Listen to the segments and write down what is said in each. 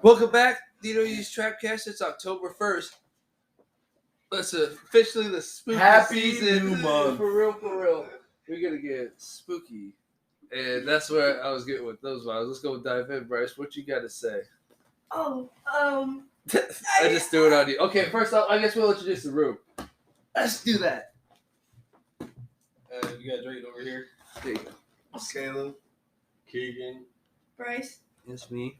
Welcome back, DWD's Trapcast. It's October 1st. It's officially the spooky Happy season. new month. For real. We're gonna get spooky. And that's where I was getting with those vibes. Let's go dive in, Bryce. What you gotta say? I just threw it on you. Okay, first off, I guess we'll introduce the room. Let's do that. You got Drake over here. There you go. Caleb, Keegan. Bryce. It's me.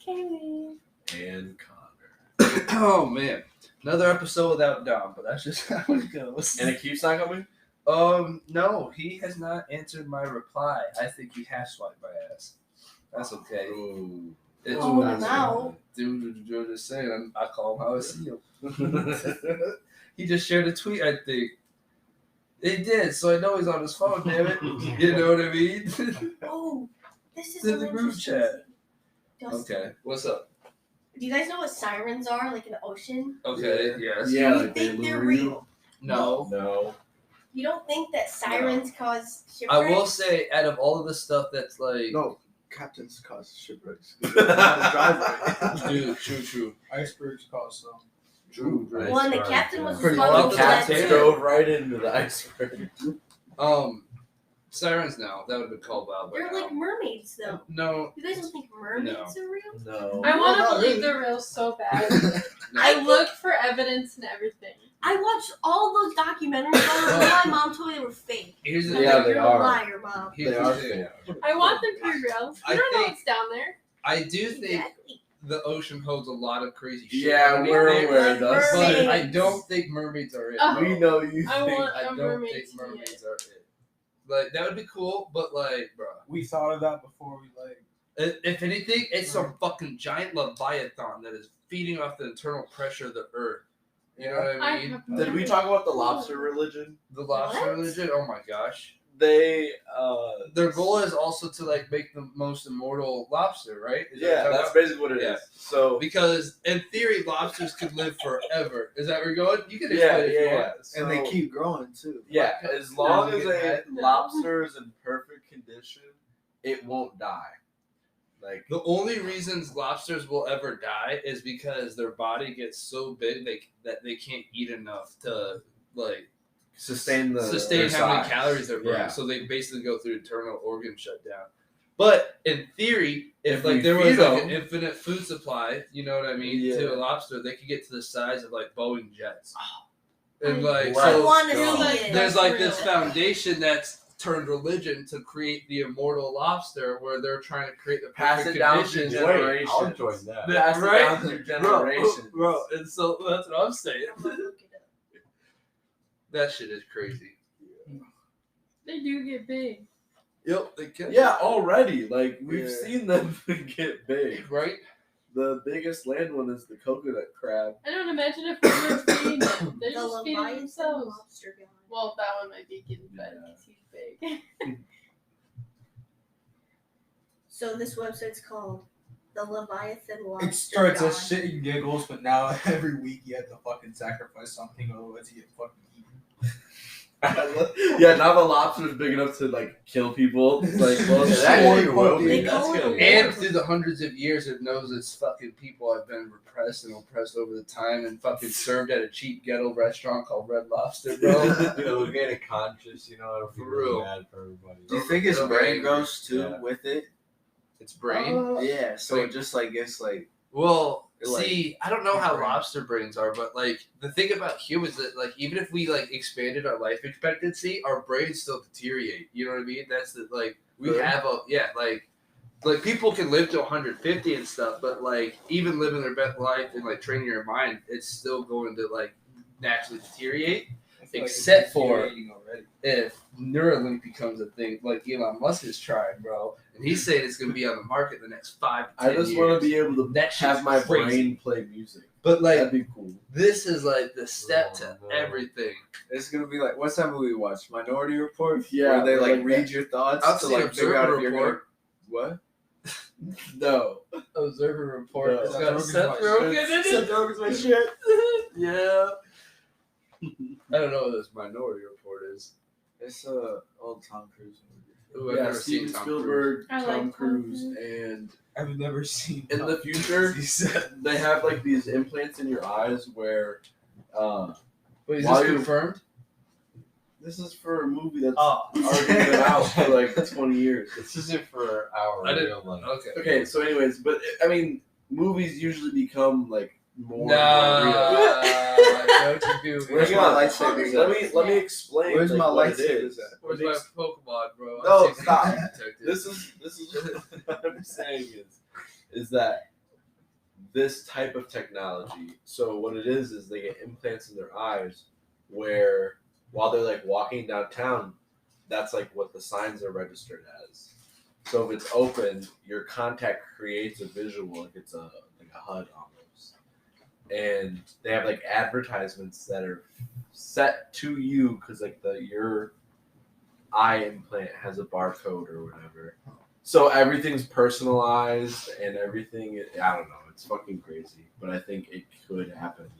Kaylee. And Connor. Oh man, another episode without Dom, but that's just how it goes. and it keeps not coming. No, he has not answered my reply. I think he hash swiped my ass. That's okay. Ooh. It's No. Dude, just saying. I call him how I see him. He just shared a tweet, I think. It did, so I know he's on his phone. Damn it, you know what I mean? Oh, this is In the an group interesting chat. thing. Does- Okay, what's up? Do you guys know what sirens are, like in the ocean? Okay, yes. Yeah, Do you like think they they're lure real? you. No. No. You don't think that sirens cause I shipwrecks? will say, out of all of the stuff that's like, No, captains cause shipwrecks. dude, true. Icebergs cause some. True. Well, and the captain was Pretty responsible well, for The that captain Titanic. too. drove right into the iceberg. Sirens now. That would have been called wild by They're now. like mermaids, though. No. You guys don't think mermaids are real? No. I want to not believe really. they're real so bad. No. I look for evidence and everything. I watched all those documentaries on them. My mom told me they were fake. Here's the I'm Yeah, like, they you're are. a liar, Mom. Here's They the are thing. fake. I want them to be real. I You don't know think- what's down there. I do think Exactly. the ocean holds a lot of crazy shit. Yeah, underneath we're there, aware of that. But I Mermaids. don't think mermaids are it. Oh. We know you I think. want I a don't mermaid think to be mermaids it. are it. Like, that would be cool, but like, bro. We thought of that before we like. If anything, it's some fucking giant leviathan that is feeding off the internal pressure of the earth. You know what I I mean? have Did we talk about the lobster religion? The lobster What? religion? Oh my gosh. They Their goal is also to like make the most immortal lobster, right? Is that yeah, what you're that's talking basically what it is. Yeah. So because in theory, lobsters could live forever. Is that where you're going? You can Yeah, explain it if you yeah. want. And they keep growing too. yeah, as long as a No. lobster is in perfect condition, it won't die. Like The only reasons lobsters will ever die is because their body gets so big that they can't eat enough to like sustain how their many size. calories they're burning. Yeah. So they basically go through internal organ shutdown. But in theory, if If like we there was feed like them- an infinite food supply, you know what I mean, Yeah. to a lobster, they could get to the size of like Boeing jets. And I- like Right. I so want to God. see Like, it. there's That's like this real. foundation that's turned religion to create the immortal lobster where they're trying to create the Pass perfect it down through conditions. generations. I'll join that. That- Pass it right? down through generations. Bro, and so that's what I'm saying. I'm gonna look it up. That shit is crazy. They do get big. Yep, they can. Yeah, already. Like we've Yeah. seen them get big. Right? The biggest land one is the coconut crab. I don't imagine if we were feeding them. They're The just feeding Leviathan themselves. lobster guy. Well, that one might be getting fed Yeah. because he's big. So this website's called the Leviathan Lobster It starts God. as shit and giggles, but now every week you have to fucking sacrifice something, otherwise you get fucking eaten. Yeah, now the lobster's big enough to like kill people. It's like, well, Yeah, shit. that actually will They be. go That's in gonna the be. And through the hundreds of years, it knows its fucking people have been repressed and oppressed over the time and fucking served at a cheap ghetto restaurant called Red Lobster, bro. It'll get it conscious, it'll be For really real. bad for everybody. Do you think his It'll brain be- grows too Yeah. with it? Its brain. Yeah, so Wait. it just like gets like Well, Like, see, I don't know how brain. lobster brains are, but like the thing about humans that like even if we like expanded our life expectancy, our brains still deteriorate. You know what I mean? That's the like we Really? have a like people can live to 150 and stuff, but like even living their best life and like training your mind, it's still going to like naturally deteriorate. I feel like Except it's for- deteriorating already. If Neuralink becomes a thing, like Elon Musk is trying, bro, and he's saying it's going to be on the market in the next 5 to 10 I just years. want to be able to That shit's have my crazy. brain play music. But like That'd be cool. this is like the step to Oh, no. everything. it's gonna be like what's that movie we watched? Minority Report? Yeah, Where they like like read that. your thoughts I've to seen like figure out Observer if you're gonna what? No. Observer Report. Yeah. It's got Seth Seth Rogen's Rogen in Seth it. Rogen's my shit. Yeah. I don't know what this Minority Report is. It's old Tom Cruise movie. Ooh, I've Yeah, never seen Steven Tom Spielberg, I like Tom Tom Cruise, Cruise. and I've never seen. In the future, He said. they have like these implants in your eyes where, Wait, is While this you- confirmed? this is for a movie that's Oh. already been out for like 20 years. This isn't for our I didn't- real life. Okay. Okay, so anyways, but I mean, movies usually become like more Nah. and more real. Don't you do Where's Hang my on. lightsaber? Let me explain. Where's like, my what it lightsaber is. at? Where's Let me my ex- Pokemon, bro? No, I'm stop. detective. This is what I'm saying is that this type of technology. So what it is they get implants in their eyes where while they're like walking downtown, that's like what the signs are registered as. So if it's open, your contact creates a visual, like it's a HUD almost. And they have like advertisements that are set to you because like your eye implant has a barcode or whatever. So everything's personalized and everything. I don't know. It's fucking crazy, but I think it could happen.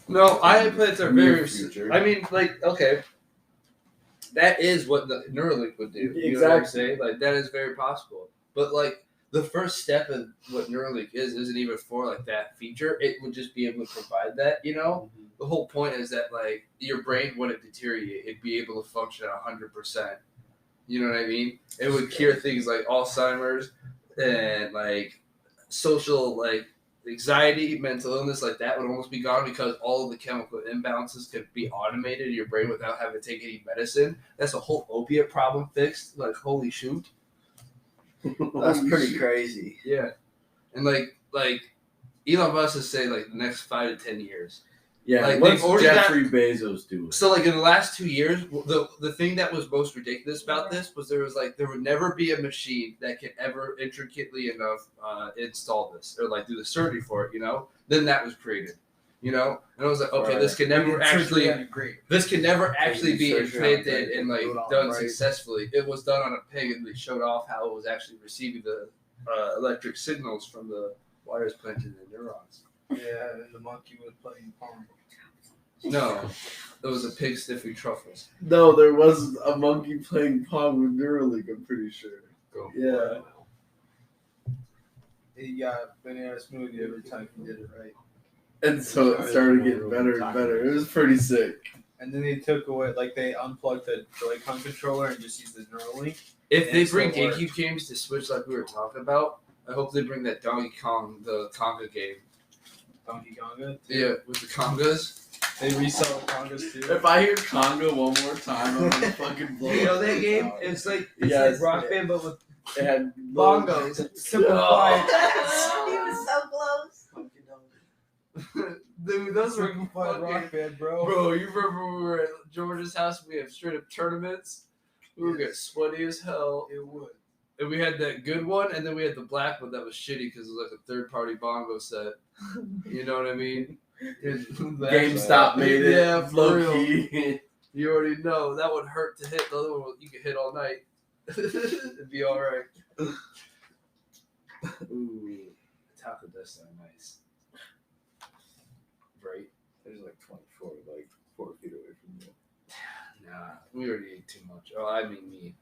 No, eye implants are Near very. future. I mean, like, okay, that is what the Neuralink would do. You know what I'm saying? Like, that is very possible. But like, the first step in what Neuralink isn't even for like that feature. It would just be able to provide that. You know, the whole point is that like your brain wouldn't deteriorate; it'd be able to function at 100%. You know what I mean? It would cure things like Alzheimer's and like social like anxiety, mental illness, like that would almost be gone because all of the chemical imbalances could be automated in your brain without having to take any medicine. That's a whole opiate problem fixed. Like, holy shoot. That's pretty crazy. Yeah. And like Elon Musk is saying like the next 5 to 10 years. Yeah, Like, what's they've already Jeffrey Bezos doing? So like in the last 2 years, the thing that was most ridiculous about this was there would never be a machine that could ever intricately enough install this or like do the surgery for it, you know? Then that was created. You know? And I was like, okay, this can never actually be Surgery on a implanted pig and like and do it on done right. successfully. It was done on a pig and they showed off how it was actually receiving the electric signals from the wires planted in the neurons. Yeah, and the monkey was playing Pong. No, it was a pig sniffing truffles. No, there was a monkey playing Pong with Neuralink, I'm pretty sure. Go for Yeah. it. He got banana smoothie every time he did it right. And so it started getting better and better. It was pretty sick. And then they took away, like, they unplugged the Joy-Con controller and just used the Neuralink. If And they it still bring worked. GameCube games to Switch like we were talking about, I hope they bring that Donkey Kong, the Conga game. Donkey Konga. Yeah, with the Congas. They resell the Kongas too. If I hear Conga one more time, I'm gonna fucking blow You know up. that game? It's like Yes. Rock Band, but with It had bongos. Simplified. He was so close. Dude, those were Simplified fucking... rock band, bro. Bro, you remember when we were at George's house? We had straight up tournaments. We would get sweaty as hell. It would. And we had that good one, and then we had the black one that was shitty because it was like a third-party bongo set. You know what I mean? GameStop made it. Yeah, for low real. key. You already know that would hurt to hit. The other one you could hit all night. It'd be all right. Ooh, taco does sound nice. Right? There's like 24, like 4 feet away from you. Nah, we already ate too much. Oh, I mean me.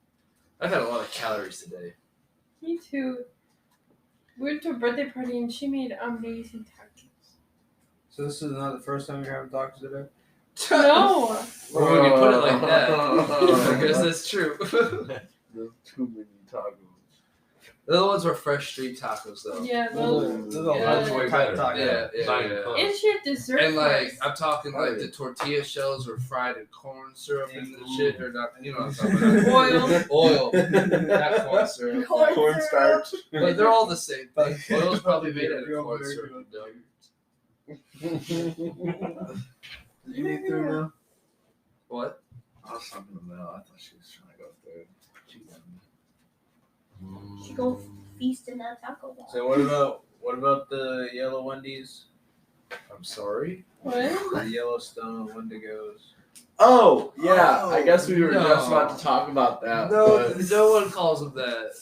I've had a lot of calories today. Me too. We went to a birthday party and she made amazing tacos. So this is not the first time you're having tacos today? No. Well, when you put it like that, I guess that's true. There's too many tacos. The other ones were fresh street tacos, though. Yeah, Those those. are Yeah. lots way of better. tacos. Yeah, Not yeah, even yeah. close. And she had dessert And like, first. I'm talking like Oh, yeah. the tortilla shells were fried in corn syrup and Ooh. shit, or not, you know what I'm talking about. Oil. Oil, not corn syrup. Cornstarch. But they're all the same thing. Oil's probably made out of Real corn American. syrup. Did you eat through now? What? I was talking to Mel. I thought she was trying to go through. She go feast in that taco bar. So what about the yellow Wendy's? I'm sorry. What? The Yellowstone Wendigos. Oh, yeah. I guess we were No. just about to talk about that. No, but- no one calls them that.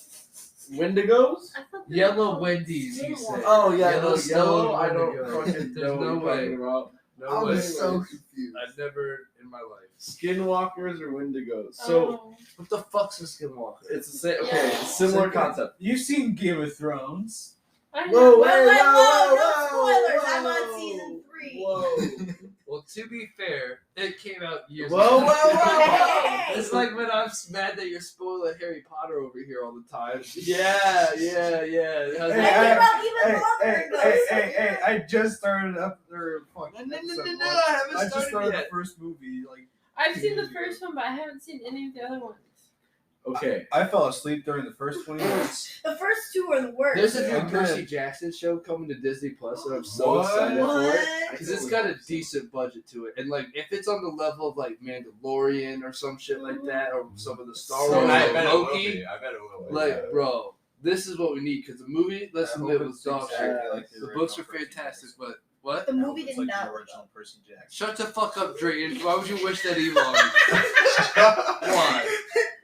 Wendigos? I thought they were Yellow called Wendy's, thin you ones. said. Oh, yeah, Yellow those yellow. Stone I don't Wendigo. fucking There's know no what you're way. talking about. No way. I'm so Anyways. confused. I've never in my life. Skinwalkers or Wendigos. So Oh. What the fuck's a skinwalker? it's the same. Okay, Yeah. similar concept. You've seen Game of Thrones. I Whoa, know. wait, no spoilers, I'm on season 3. Whoa. Well, to be fair, it came out years Whoa, ago. whoa, whoa. It's like when I'm mad that you're spoiling Harry Potter over here all the time. Yeah. How's Hey, I that? came out even longer ago. so- I just started up there. No, I haven't I just started yet. the first movie. Like, I've seen the years ago. first one, but I haven't seen any of the other ones. Okay. I fell asleep during the first 20 minutes. The first 2 are the worst. There's a Yeah. new Percy Jackson show coming to Disney Plus, and I'm so What? excited for it. What? Because it's got a decent budget to it. And, like, if it's on the level of, like, Mandalorian or some shit like that, or some of the Star So Wars, I or bet it will Loki, be. I bet it will be. like, bro, this is what we need. Because the movie, let's I admit, hope was it's dog shit. exactly like The the books are original Percy fantastic, Jackson. but what? The movie It's did like not the live original Percy Jackson. Shut the fuck up, Drayton. Why would you wish that evil on me? Why?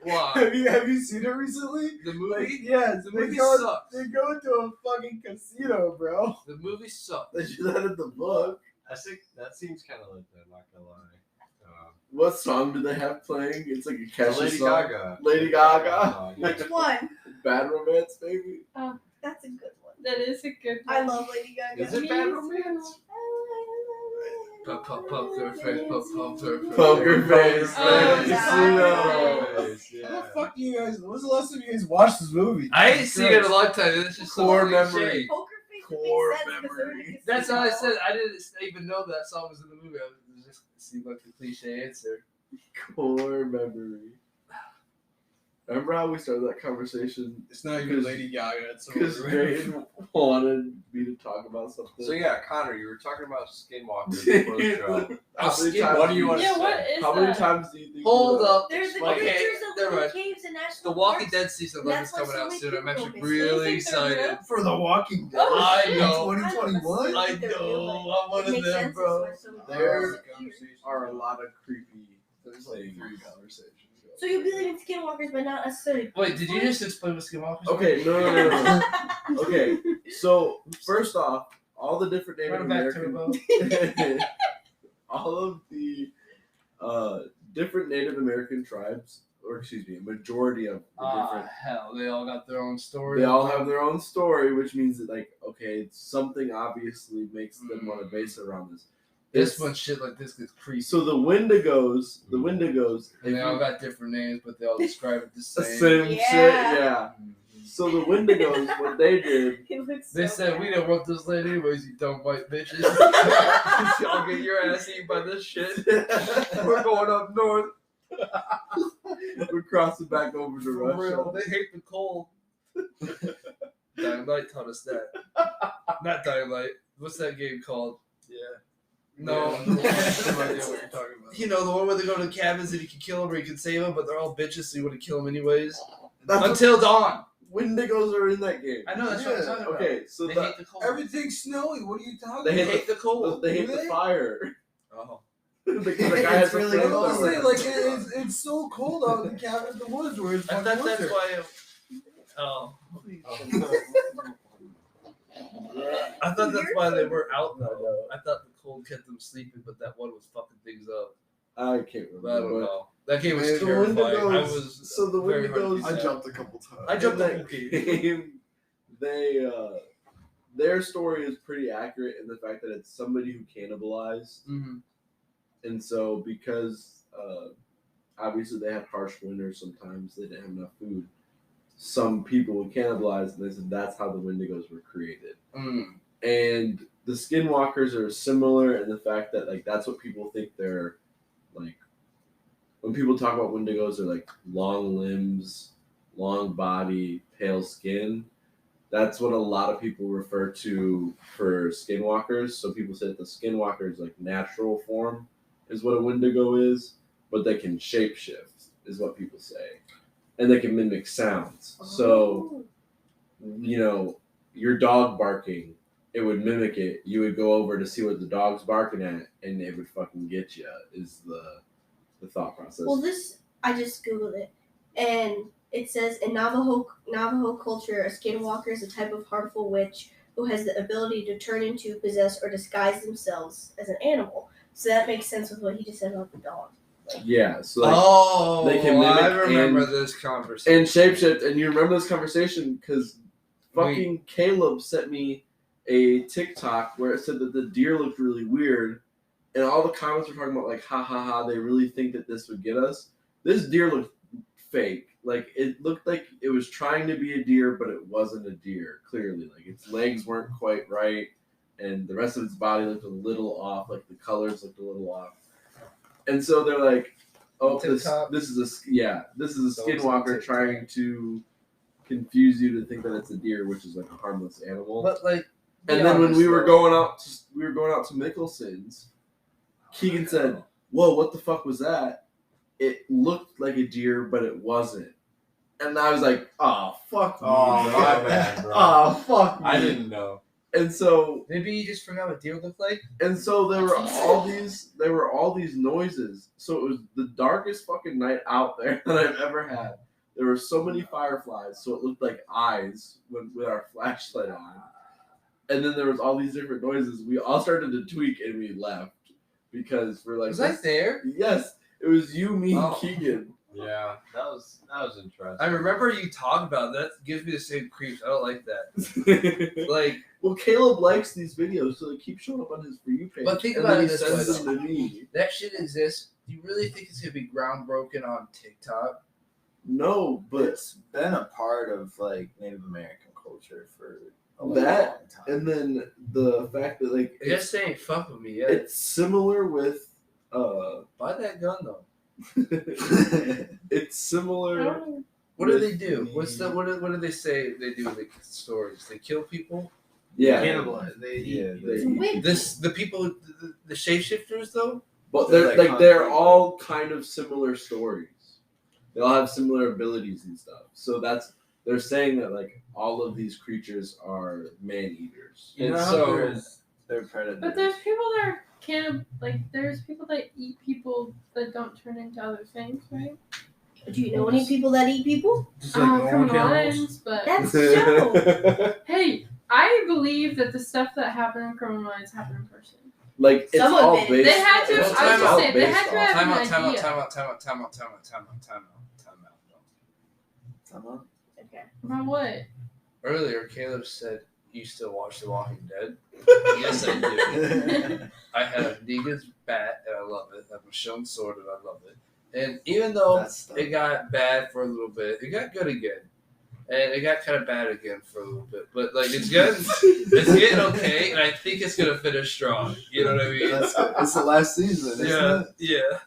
Why? Have you seen it recently? The movie? Yes, The movie sucks. They go into a fucking casino, bro. The movie sucks. They do that in the book. I think that seems kind of like that. Not gonna lie. What song do they have playing? It's like a Kesha Lady song. Gaga. Lady Gaga. song, Which yeah. one? Bad Romance, baby. That's a good one. That is a good one. I love Lady Gaga. Is it Me Bad too. Romance? Poker face, poker face. Poker Face. Oh, Casino. Yeah. How the fuck do you guys? When was the last time you guys watched this movie? I ain't seen it in a long time. This is so Core cliche. memory. Poker Face would Core make sense because they're in a memory. That's how I casino. said. I didn't even know that song was in the movie. It just seemed like a cliche answer. Core memory. Remember how we started that conversation? It's not even Lady Gaga. It's Because Drayton wanted me to talk about something. So yeah, Connor, you were talking about skinwalkers before the show. How many Skin- times what do you want to Yeah, say? what is How many that? times do you think? Hold you up. There's the Okay, creatures of never little mind. caves and The national Walking parks. Dead season 11 is That's why coming so out many soon. I'm people actually miss it. really You think they're excited. real? For The Walking Dead. Oh, I shit. know. 2021? I I think they're real, know. but I'm one it of makes them, sense bro. as to why so There many people are a lot of creepy. There's like 3 conversations. So you believe in skinwalkers, but not necessarily. Wait, did you just explain what skinwalkers are? Okay, no. Okay, so first off, all the different Native Run back, American, Turbo. all of the different Native American tribes, or excuse me, a majority of the different. Hell, they all got their own story. They all have their own story, which means that like, okay, something obviously makes them want to base it around this. This one shit like this gets creepy. So the Wendigos, And they all got different names, but they all describe it the the same. same Yeah. shit, yeah. So the Wendigos, what they did, It looks They so said, bad. we don't want this lady anyways, you dumb white bitches. Y'all get your ass eaten by this shit. We're going up north. we're crossing back over to For Russia. real. They hate the cold. Dying Light taught us that. Not Dying Light. What's that game called? Yeah. No. Yeah. No idea what you're talking about. You know, the one where they go to the cabins and you can kill them or you can save them, but they're all bitches, so you want to kill them anyways. That's what Until dawn. Wendigos are in that game. I know, that's what I'm talking about. Okay, so They the, hate the cold. Everything's snowy. What are you talking They They about? hate the cold. they hate Do the they? fire. Oh. the guy has It's a really flamethrower. honestly, like it's so cold out in the cabin in the woods where it's I fucking thought that's winter. why. Oh. I thought that's why they were out though. I thought the cold kept them sleeping, but that one was fucking things up. I can't But I don't remember. know. That game was Man, the terrifying. I Wendigos- was so the very hard to Wendigos- beat I that. jumped a couple times. I jumped the In whole that game. game, they their story is pretty accurate in the fact that it's somebody who cannibalized, Mm-hmm. and so because obviously they have harsh winters, sometimes they didn't have enough food. Some people would cannibalize, and they said that's how the Wendigos were created. Mm. And the Skinwalkers are similar in the fact that like that's what people think they're like. When people talk about Wendigos, they're like long limbs, long body, pale skin. That's what a lot of people refer to for Skinwalkers. So people say that the Skinwalker's like natural form is what a Wendigo is, but they can shapeshift is what people say, and they can mimic sounds. So you know, your dog barking, it would mimic it. You would go over to see what the dog's barking at, and it would fucking get you. Is the thought process? Well, this I just googled it, and it says in Navajo culture, a skinwalker is a type of harmful witch who has the ability to turn into, possess, or disguise themselves as an animal. So that makes sense with what he just said about the dog. Yeah, so like, Oh, they can mimic I remember and- this conversation. and shapeshift, and you remember this conversation because fucking Caleb sent me a TikTok where it said that the deer looked really weird, and all the comments were talking about like, ha ha ha, they really think that this would get us. This deer looked fake. Like it looked like it was trying to be a deer, but it wasn't a deer. Clearly, like its legs weren't quite right, and the rest of its body looked a little off. Like the colors looked a little off. And so they're like, "Oh, this is a skinwalker TikTok. trying to confuse you to think that it's a deer, which is like a harmless animal." But like, And then when we were going out to Mickelson's, Keegan said, "Whoa, what the fuck was that?" It looked like a deer, but it wasn't. And I was like, "Oh fuck me, Oh, bro. my bad, bro. Oh fuck me." I didn't know. And so maybe you just forgot what deer looked like. there were all these noises. So it was the darkest fucking night out there that I've ever had. There were so many fireflies, so it looked like eyes with our flashlight on. And then there was all these different noises. We all started to tweak and we left because we're like, Was I there? Yes, it was you, me, and Oh. Keegan. Yeah, that was interesting. I remember you talking about that. Gives me the same creeps. I don't like that. Like, Well, Caleb likes these videos, so they keep showing up on his For You page. But think and about then it he this sends way, them to me. that shit exists. Do you really think it's gonna be groundbreaking on TikTok? No, but It's been a part of like Native American culture for a That, long time. and then the fact that like I guess they ain't fuck with me yet. it's similar with Buy that gun though. it's similar. What do with they do? the- What do they say they do in the stories? They kill people. Yeah, Cannibalize. They eat. yeah, people. they- Wait, The people, the shapeshifters though. but They're they're like they're concrete. all kind of similar stories. They all have similar abilities and stuff. So they're saying that like all of these creatures are man eaters. You And know so- how they're predators. But there's people that are there's people that eat people that don't turn into other things, right? do you know any people that eat people? Just like normal Criminal cannibals. Minds, but That's Joe. hey, I believe that the stuff that happened in Criminal Minds happened in person. Like it's Some of all it. based. They had to. Well, I was time just out, saying they had based to off- have Time an out. Time out. idea. Time out. Time out. Time out. Time out. Time out. Time out. Someone? Okay. About what? Earlier, Caleb said you still watch The Walking Dead. Yes, I do. I have Negan's bat and I love it. I have Michonne's sword and I love it. And even though That's the- it got bad for a little bit, it got good again. And it got kind of bad again for a little bit. But like it's getting okay, and I think it's gonna finish strong. You know what I mean? It's the last season, isn't Yeah, it? yeah.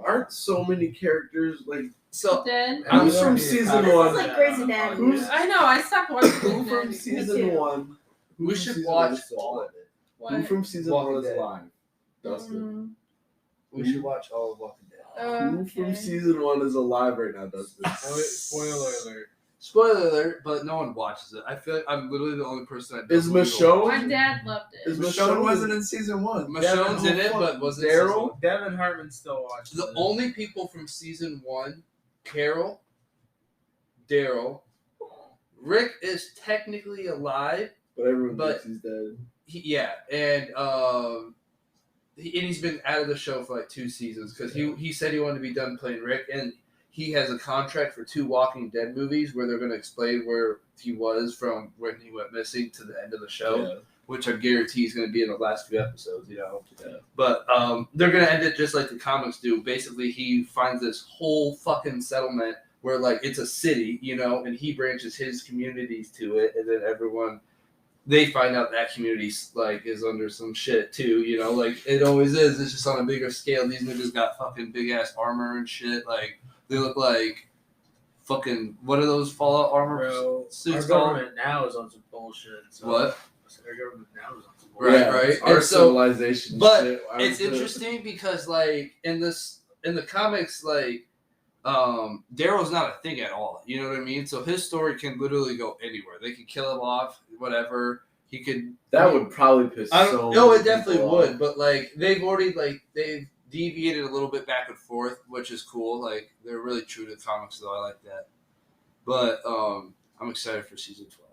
Aren't so many characters like So Dead. I'm We don't from need to season talk This one. is like Grey's Anatomy. Who's- I know. I stopped watching. who Dead. from Me season too. one? we who from should season watch one is still all alive? of it. What? Who from season Walking one is Dead. alive? Dustin. We should watch all of Walking Dead. Who from Okay. season one is alive right now, Dustin? Spoiler alert. Spoiler alert, but no one watches it. I feel like I'm literally the only person that Is doesn't Michonne- My dad loved it. Is Michonne wasn't in season one. Michonne's in it, but wasn't in season one. Daryl, Devin Hartman still watches. The it. only people from season one, Carol, Daryl, Rick is technically alive. But everyone But- thinks he's dead. He's been out of the show for like 2 seasons because he said he wanted to be done playing Rick, and he has a contract for 2 Walking Dead movies where they're going to explain where he was from when he went missing to the end of the show, which I guarantee is going to be in the last few episodes, you know. Yeah. But they're going to end it just like the comics do. Basically, he finds this whole fucking settlement where like it's a city, you know, and he branches his communities to it, and then they find out that community like is under some shit too, you know, like it always is. It's just on a bigger scale. These niggas got fucking big ass armor and shit. Like they look like fucking what are those Fallout armor Bro, suits our called? government now is on some bullshit. So What? Our government now is on some Right, bullshit. right. Our And so- civilization. but shit. It's interesting because like in the comics, like Daryl's not a thing at all. You know what I mean? So his story can literally go anywhere. They could kill him off, whatever. He could. That would probably piss I so don't. No, many it definitely people would. off. But like they've deviated a little bit back and forth, which is cool. Like they're really true to the comics, though. I like that. But I'm excited for season 12.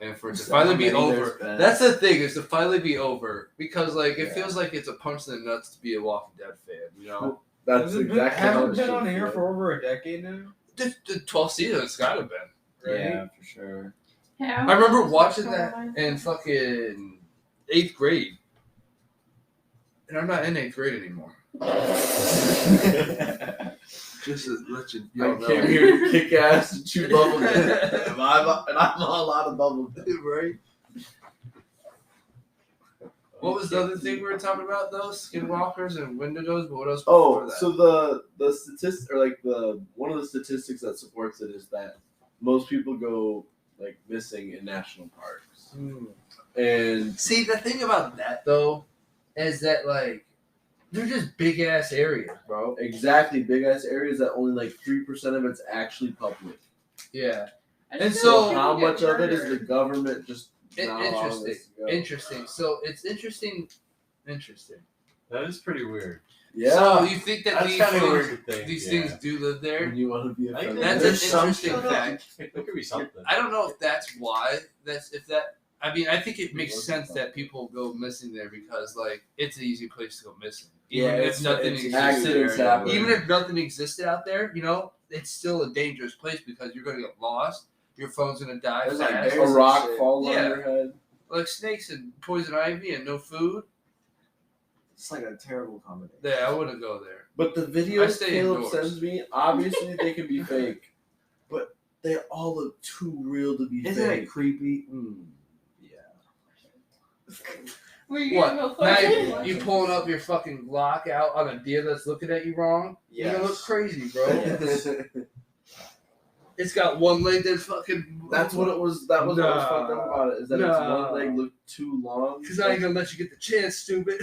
and for it to So finally be many over. there's been. That's the thing, is to finally be over, because like it Yeah. feels like it's a punch in the nuts to be a Walking Dead fan, you know. That's exactly how haven't it been should on air feel. for over a decade now. The 12th season, it's gotta been. Right? Yeah, for sure. Yeah, I remember was watching like, that oh, in fucking 8th grade, and I'm not in 8th grade anymore. Just to let you I know. came here to kick ass and chew bubble gum, and I'm all out of bubble gum, right? What was the other thing we were talking about though? Skinwalkers and Wendigos, but what else? Oh, before that? so the statistic, or like one of the statistics that supports it is that most people go like missing in national parks, and See, the thing about that though is that like they're just big ass areas, bro. exactly big ass areas that only like 3% of it's actually public. Yeah. I And just so feel like How people much get of it is the murdered. government just not allowing Interesting. us to go? Interesting. So it's interesting. That is pretty weird. Yeah, So you think that That's these kind of things, weird to think. these yeah. things do live there? when you want to be I offended. think That's there's an some interesting shit. fact. There could be something. I don't know if that's why. I mean, I think it makes What's sense the that people go missing there because like it's an easy place to go missing. Yeah, Even if it's- nothing it's existed. accidents happen. Even if nothing existed out there, you know, it's still a dangerous place because you're gonna get lost. Your phone's gonna die There's, like, fast. A bears. rock Shit. falls Yeah. on your head. Like snakes and poison ivy and no food. It's like a terrible combination. Yeah, I wouldn't go there. But the I videos stay Caleb indoors. sends me, obviously they can be fake, but they all look too real to be Isn't fake. it creepy? Yeah. Were you What? gonna go Now for it? you pulling up your fucking Glock out on a deer that's looking at you wrong? You're gonna look crazy, bro. Yes. It's got one leg that's fucking. That's what it was. That was what was fucked up Nah. about it. Is that its Nah. one leg looked too long. Because I ain't gonna let you get the chance, stupid.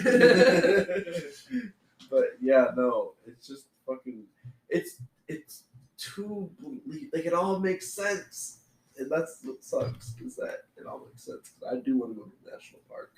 But yeah, no, it's just fucking. It's too like it all makes sense, and that's what sucks is that it all makes sense. I do want to go to the national park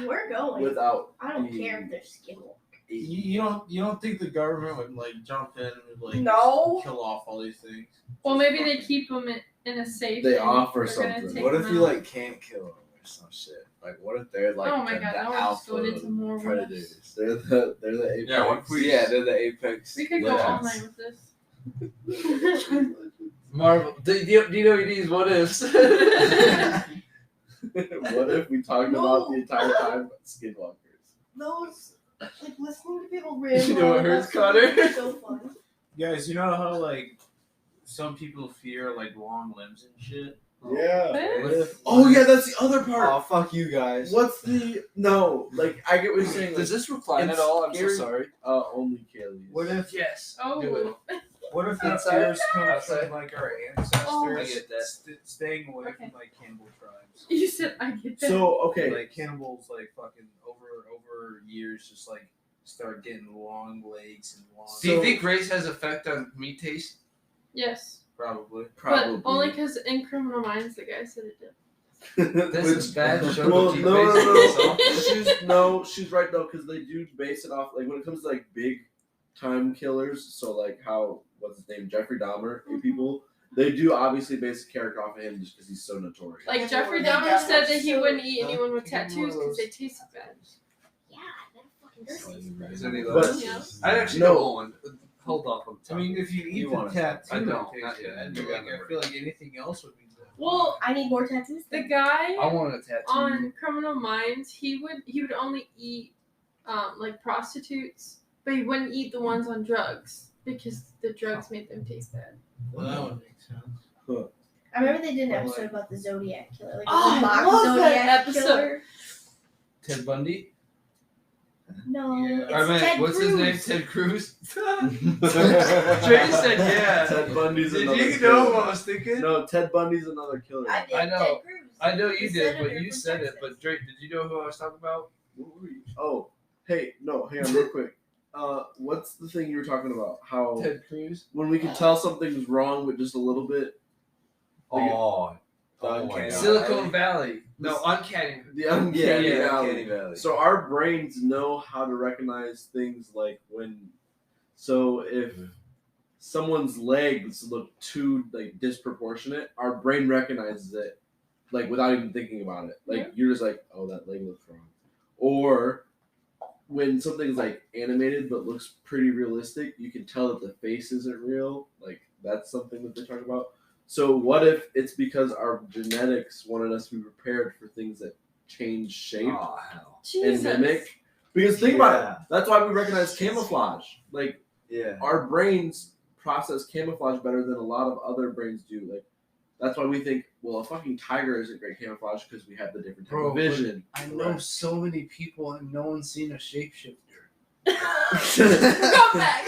We're going. without. I don't being- care if they're skinwalkers. You don't think the government would like jump in and like No. kill off all these things? Well, maybe they keep them in a safe. They and offer they're gonna something. take What them if you out. like can't kill them or some shit? Like, what if they're like Oh my the, god, the now we're just going alpha into more predators? They're the apex. Yeah, what if we- Yeah, they're the apex. We could go all legends. night with this. Marvel, DWD's what ifs. What if we talked about the entire time about skinwalkers? Those, like, listening to people ramble. You know what on hurts, about Connor? something is so fun. Guys, you know how like some people fear like long limbs and shit? Yeah. What if- Oh yeah, that's the other part. Oh fuck you guys. What's the no? Like I get what you're saying. Does Like, this recline it's at all? I'm scary. so sorry. Only Kaylee's. What if Yes. Oh, Do it. what if that Inside? fears comes Outside? from like our ancestors Oh. I get that. staying away Okay. from like cannibal tribes? you said I get that. So okay, Like cannibals like fucking over years just like start getting long legs and long Do you think race has effect on meat taste? Yes, probably. probably. but only because in Criminal Minds the guy said it did. This is bad show to Well, keep no, basing this off. she's right though, because they do base it off like when it comes to like big time killers. So like how what's his name, Jeffrey Dahmer, people. They do obviously base the character off of him just because he's so notorious. Like Jeffrey That Dahmer said that he so- wouldn't eat Huh? anyone with Give me one tattoos of because those. they tasted bad. Yeah, that fucking does taste good. Is any of But- those? Yeah. I actually No. don't want one. Hold off on I mean, if you eat You the want it. tattoo, I don't, it not tastes yet. good. You Like, got I feel like anything else would be good. Well, I need more tattoos. the then. guy I want a tattoo. on Criminal Minds, he would only eat like prostitutes, but he wouldn't eat the ones on drugs because the drugs made them taste bad. Well, that would make sense. I remember they did an Or, episode like- about the Zodiac killer. Like, Oh, the I mock love that Zodiac episode. killer. Ted Bundy? No, Yeah. it's I mean, Ted what's Cruz. his name? Ted Cruz? Trey said yeah. Ted Bundy's Did another you killer. know what I was thinking? No, Ted Bundy's another killer. I did I know. Ted Cruz. I know you The did, but senator you from said it. Texas. But Drake, did you know who I was talking about? What were you? Oh, hey, no, hang on real quick. What's the thing you were talking about? How Ted Cruz? when we can tell something's wrong with just a little bit. Oh my Uncanny. god. Silicon Valley. No, Uncanny. The uncanny Yeah, valley. Uncanny Valley. So our brains know how to recognize things like when. So if someone's legs look too like disproportionate, our brain recognizes it like without even thinking about it. Like you're just like, oh, that leg looks wrong. Or when something's like animated but looks pretty realistic, you can tell that the face isn't real. Like that's something that they talk about. So what if it's because our genetics wanted us to be prepared for things that change shape Oh hell. and mimic? Because think about it. That's why we recognize camouflage. Like our brains process camouflage better than a lot of other brains do. Like that's why we think, well, a fucking tiger isn't great camouflage because we have the different type of vision. I know so many people and no one's seen a shapeshifter. Come back.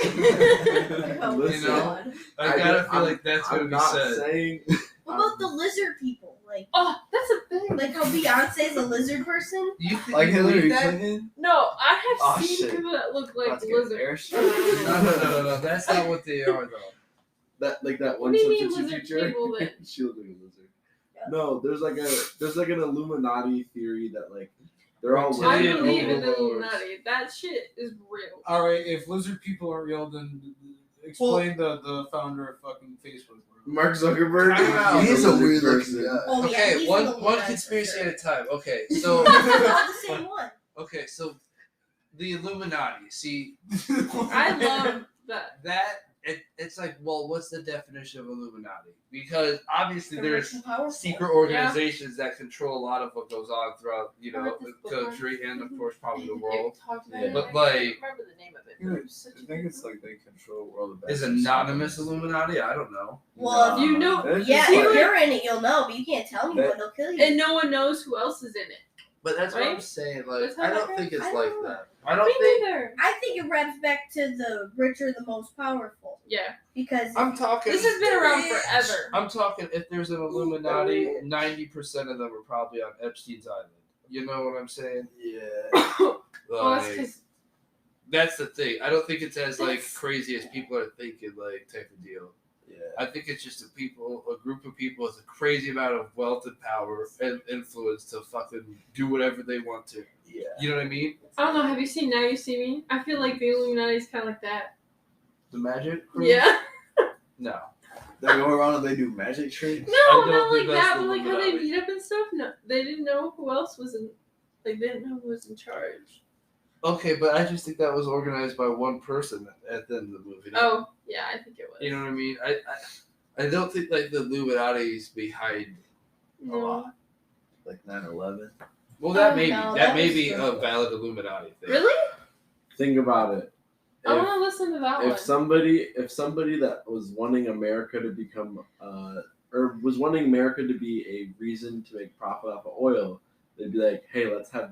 Listen, You know? I gotta feel like that's what I'm we not said. saying. What about the lizard people? Like, Oh, that's a thing. like how Beyonce's a lizard person? You think Like you believe Hillary that? Clinton. No, I have Oh, seen shit. people that look like About to get an lizards. airstrike. No. That's not what they are though. That like that What one do you mean substitute lizard teacher. people then? She looked like a lizard. Yeah. No, there's like an Illuminati theory that like they're all I Reptilian believe in the overlords. Illuminati. That shit is real. All right, if lizard people are real, then explain the founder of fucking Facebook. Mark Zuckerberg. Time out. He's a weird person. looking guy. Oh, yeah, Okay, he's one an Illuminati conspiracy for at sure. a time. Okay, so All the same one. okay, so the Illuminati. See I love that. it's like, well, what's the definition of Illuminati? Because obviously The there's rich and powerful. secret organizations that control a lot of what goes on throughout, I the read this book country and of course probably the You world. talked about Yeah. it. But, I like- can't remember the name of it. But it was such I a think good it's book. like they control world Is events. anonymous Illuminati? I don't know. Well, You know, It's yeah, just if like- you're in it, you'll know, but you can't tell me That- what they'll kill you. and no one knows who else is in it. But that's what I'm Right? saying. Like, That's how I that don't think goes? it's I like don't know. that. I don't Me think. neither. I think it wraps back to the richer, the most powerful. Yeah, Because I'm talking. this has been around forever. I'm talking. If there's an Illuminati, 90% of them are probably on Epstein's island. You know what I'm saying? Yeah. Well, that's Like, 'cause- that's the thing. I don't think it's as like That's- crazy as people are thinking. Like type of deal. Yeah. I think it's just a group of people with a crazy amount of wealth and power and influence to fucking do whatever they want to. Yeah. You know what I mean? I don't know. Have you seen Now You See Me? I feel like the Illuminati is kind of like that. The magic crew? Yeah. No. They go around and they do magic tricks. No, don't not think like that's that, the but like how they Illuminati. meet up and stuff. No, they didn't know who else was in. Like they didn't know who was in charge. Okay, but I just think that was organized by one person at the end of the movie. Oh, yeah, I think it was. You know what I mean? I don't think like the Illuminati's behind a No. lot. Like 9/11. Well, that Oh, may no, be that that may was be a true. valid Illuminati thing. Really? Think about it. I want to listen to that If one. somebody that was wanting America to become or was wanting America to be a reason to make profit off of oil, they'd be like, hey, let's have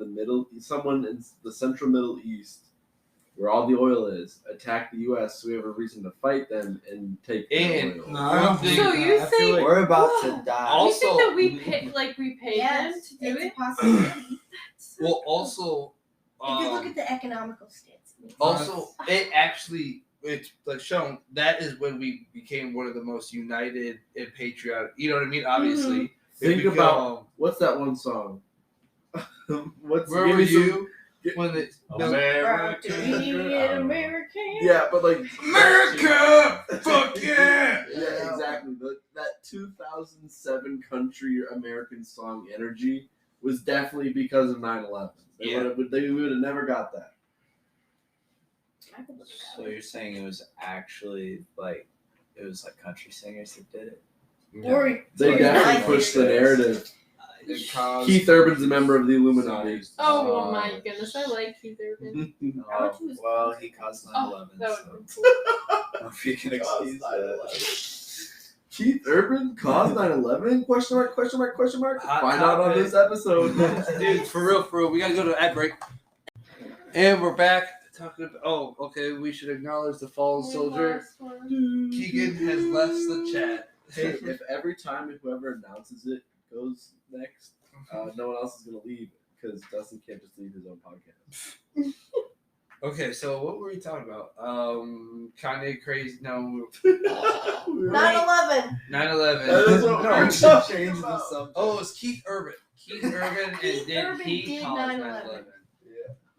someone in the central Middle East where all the oil is attack the U.S. so we have a reason to fight them and take their And- oil. No, I don't think. So you I feel think- like- We're about Whoa. to die. All- you think Also- that we pay them yes, to do it's a it? possibility. Well, also, If you look at the economical stance. it's like shown that is when we became one of the most united and patriotic. You know what I mean? Obviously, Think about what's that one song? What's where give were me some- you when the Proud to be an American. Yeah, but like America, fuck yeah! Yeah, exactly. That 2007 country American song "Energy" was definitely because of 9/11. They would have never got that. I could look at So that. you're saying it was actually like country singers that did it? Or They Like, definitely I pushed the figured- narrative. It caused- Keith Urban's a member of the Illuminati. Oh my goodness, I like Keith Urban. How much was- Well, he caused 9/11. Oh, that would so have been cool. I don't know if you can excuse that. Keith Urban caused 9/11? Question mark? Question mark? Question mark? Hot Find out on topic. this episode. Dude, for real, we gotta go to ad break. And we're back talking about. Oh, okay, we should acknowledge the fallen soldier. Last one. Keegan has left the chat. Hey, if every time whoever announces it goes next, no one else is gonna leave because Dustin can't just leave his own podcast. Okay, so what were we talking about? Kanye crazy. No, 9/11. 9/11. That is what No. we're Change talking the about. subject. Oh, it's Keith Urban. Keith Urban, and Keith did Urban he did cause 9/11. 9/11?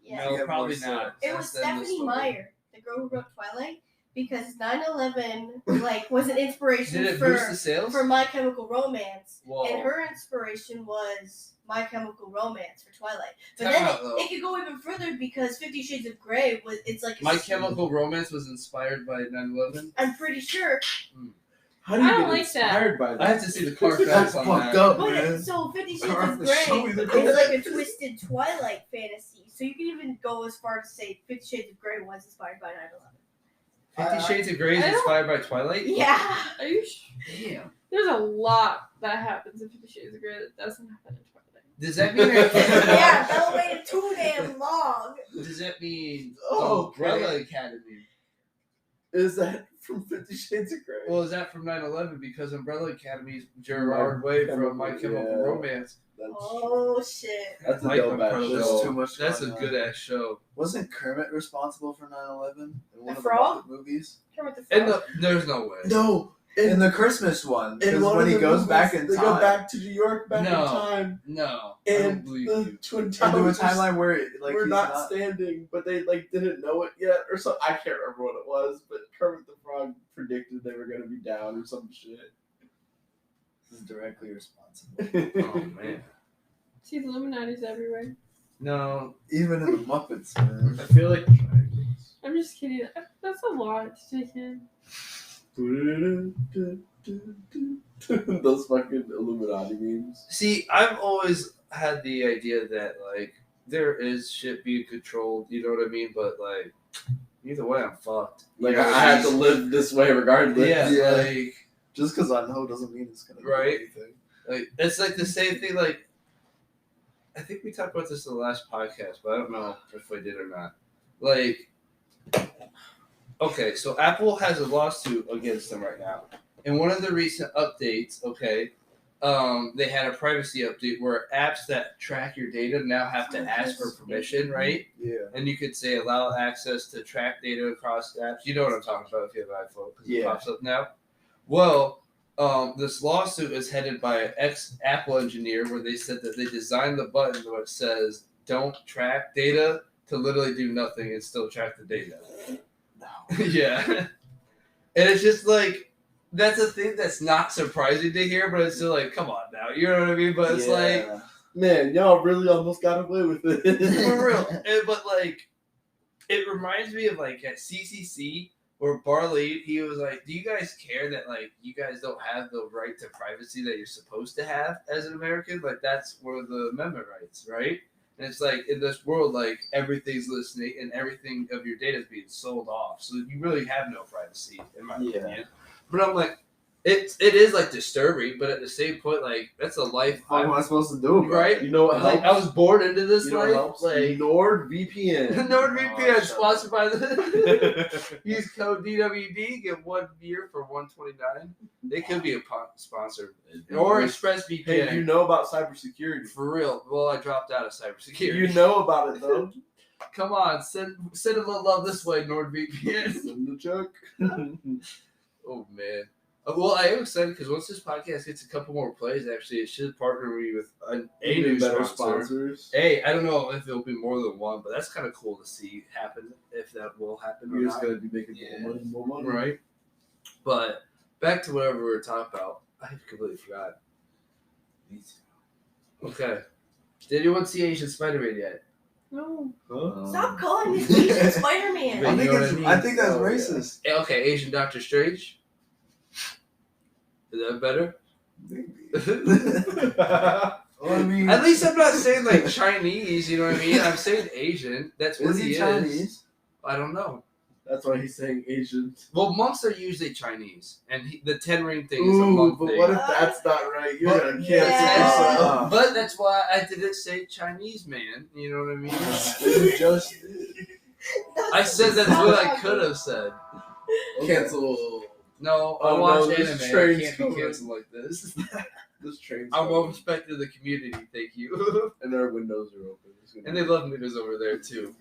Yeah. No, Yeah, probably more not. It was That's then the Stephanie story. Meyer, the girl who wrote Twilight. because 9/11 like was an inspiration Did it boost the sales? for My Chemical Romance, Whoa. and her inspiration was My Chemical Romance for Twilight. But Time then out, though. it could go even further because 50 Shades of Grey was it's like My Chemical Romance was inspired by 9/11. I'm pretty sure. How do you I don't get like inspired by that? I have to see the car That's facts on fucked that. up, But man. so 50 Shades Carve of the Grey show with the is like a twisted Twilight fantasy. So you can even go as far as to say 50 Shades of Grey was inspired by 9/11. 50 Shades of Grey is I don't- inspired by Twilight? Yeah. Are you Damn. There's a lot that happens in 50 Shades of Grey that doesn't happen in Twilight. Does that mean Yeah, Bella waited too damn long. Does that mean Oh, Umbrella Academy? Is that from 50 Shades of Grey? Well, is that from 9/11? Because Umbrella Academy is Gerard Way from My Chemical Yeah. Romance. Oh shit. That's a Like dope ass Umbrella. There's show. too much. That's a going on. good ass show. Wasn't Kermit responsible for 9/11 in one of the Frog? Muppet movies? Kermit the And Frog. there's no way. No, In the Christmas one, in because one when of he the goes movies, back in they time, go back to New York back No. in time, No. I don't and believe the you. Twin into a Towers timeline where like we're he's not standing, but they like didn't know it yet, or something. I can't remember what it was, but Kermit the Frog predicted they were gonna be down or some shit. He's directly responsible. Oh, man. See, the Illuminati's everywhere. No. Even in the Muppets, man. I feel like I'm just kidding. That's a lot to take in. those fucking Illuminati memes. See, I've always had the idea that, like, there is shit being controlled, you know what I mean? But, like, either way, I'm fucked. You Like know I what had to mean? live this way regardless. Yeah, Yeah. like, Just because I know doesn't mean it's gonna do Right. anything. like, it's like the same thing, like, I think we talked about this in the last podcast, but I don't know if we did or not. Like, okay, so Apple has a lawsuit against them right now. In one of the recent updates, okay, they had a privacy update where apps that track your data now have to ask for permission, right? Yeah. And you could say allow access to track data across apps. You know what I'm talking about if you have an iPhone, because it Yeah. pops up now. Well, this lawsuit is headed by an ex-Apple engineer where they said that they designed the button where it says "Don't track data" to literally do nothing and still track the data. No. Yeah, and it's just like that's a thing that's not surprising to hear, but it's still like, come on now, you know what I mean? But it's like Man, y'all really almost got away with it. for real. But like, it reminds me of like at CCC. Where Barley, he was like, do you guys care that, like, you guys don't have the right to privacy that you're supposed to have as an American? Like, that's one of the amendment rights, right? And it's like, in this world, like, everything's listening and everything of your data is being sold off. So you really have no privacy, in my opinion. But I'm like, it is, like, disturbing, but at the same point, like, that's a life. What am I supposed to do? About Right? it? You know what Like, helps? I was born into this You know what life. helps? Like, NordVPN. NordVPN Oh, sponsored by the use code DWD, get 1 year for $129. They could be a sponsor or ExpressVPN. Hey, you know about cybersecurity. For real. Well, I dropped out of cybersecurity. You know about it though. Come on, send a little love this way, NordVPN. Send the check. Oh man. Well, I am excited because once this podcast gets a couple more plays, actually, it should partner me with a new better sponsor. sponsors. Hey, I don't know if it'll be more than one, but that's kind of cool to see happen, if that will happen or You're just not. gonna be making more money. Right. But back to whatever we were talking about. I completely forgot. Okay. Did anyone see Asian Spider-Man yet? No. Huh? Stop calling me Asian Spider-Man. But you know what I mean? I think that's Oh, yeah. racist. Okay, Asian Doctor Strange. Is that better? Well, I mean, At least I'm not saying like Chinese, you know what I mean? I'm saying Asian. That's what is he he is. Chinese? I don't know. That's why he's saying Asian. Well, monks are usually Chinese, and the 10 ring thing is a monk but thing. what if that's not right? You're But- gonna cancel Yeah. yourself. But that's why I didn't say Chinese man. You know what I mean? You just I said that's what I could have said. Cancel. No, I Oh, watch no, this anime. I train's can't coming. be canceled like this. This train's I'm well coming. respected in the community, thank you. And our windows are open. It's gonna And be- they love niggas over there too.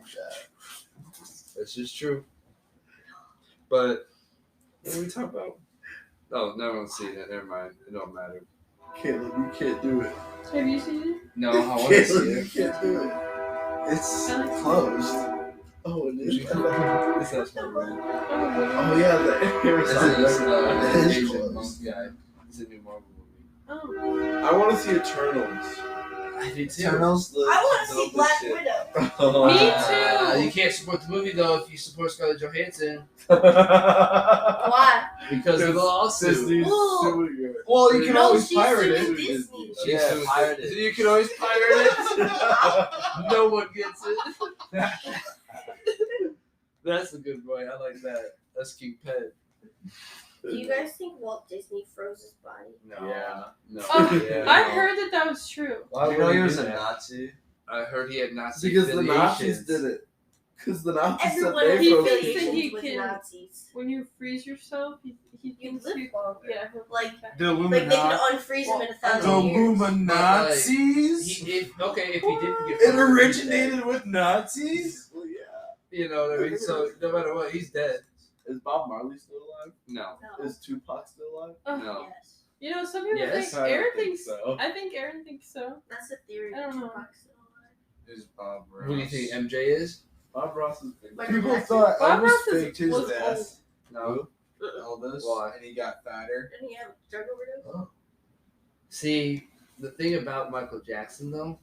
That's just true. But what are we talking about? Oh, no one's seen it. Never mind. It don't matter. Caleb, you can't do it. Have you seen it? No, I want to see Caleb, you it. can't do it. it's closed. Oh, it It's is. that's my brand. Oh yeah, the This is That is Asian close. monk guy. It's a new Marvel movie. Oh. I want to see Eternals. I do too. Eternals look I want to dope see as Black shit. Widow. Me You too. can't support the movie though if you support Scarlett Johansson Why? because of the lawsuit. Disney's Well- suing her. Well, you can No, always she's pirate suing it. Disney. She's Yeah, suing pirate Disney. it. You can always pirate it. No one gets it. That's a good boy. I like that. That's King Pet. Do you guys think Walt Disney froze his body? No. Yeah. No. Oh, Yeah. I heard that was true. Why You know would he was do a that? Nazi. I heard he had Nazi Because the affiliations. Nazis did it. Because the Nazis Everyone said has they He froze thinks that affiliations he with can- Nazis. When you freeze yourself, he You thinks live you. longer. Yeah. he'll Like, come back. The like they Illuminati. can unfreeze him in The 1,000 years. Illuminazis. If he didn't get It frozen, originated with Nazis. Well, yeah. you know what I mean? So no matter what, he's dead. Is Bob Marley still alive? No. No. Is Tupac still alive? Oh, No. Yes. You know, some people Yes, think I don't Aaron think thinks. so. I think Aaron thinks so. That's a theory. I don't know. Tupac's still alive. Is Bob Ross. Who do you think MJ is? Bob Ross is big. Michael People Jackson. thought Bob Elvis Ross faked his was death. No. Elvis. Why? And he got fatter. Didn't he have a drug overdose? See, the thing about Michael Jackson though,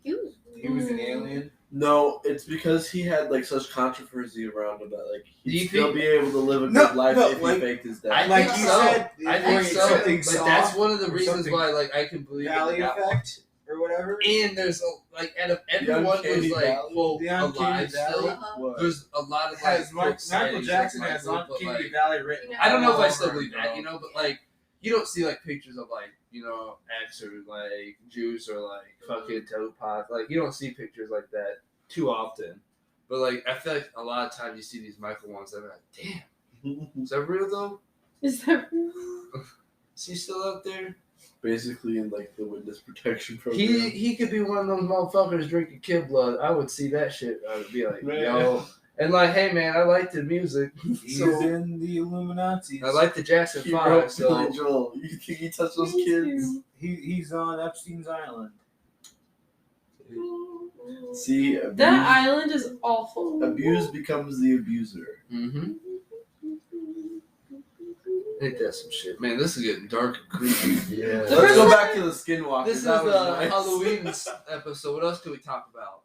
He was. He was an alien. No, it's because he had like such controversy around him that like Do he'd you still think- be able to live a good No, life no, if like- he faked his death. I Like think you so. said, I think or so. something But soft that's one of the or reasons something why like I can believe Valley in that one. effect or whatever. And there's like out of everyone Uncanny who's like Valley. quote The Uncanny alive Valley. still, What? there's a lot of like Has quote, Michael sightings Jackson of has Michael, but, Uncanny like, Valley written. I don't know if I all still over believe him, that, bro. you know, but like you don't see like pictures of like, you know, X or like Juice or like fucking Tupac. Like you don't see pictures like that too often. But like I feel like a lot of times you see these Michael ones that are like, damn, is that real though? Is that? Is he still out there? Basically in like the witness protection program. He could be one of those motherfuckers drinking kid blood. I would see that shit. I would be like, Man. yo. And like, hey man, I like the music. He's So in the Illuminati. I like the Jackson He 5, wrote so Billy Joel. You think he touched those kids? He's on Epstein's Island. See, That island is awful. abuse becomes the abuser. mm-hmm. Ain't that some shit, man? This is getting dark and creepy. Yeah. The Let's go first- back to the Skinwalker. This is That the was nice. Halloween episode. What else can we talk about?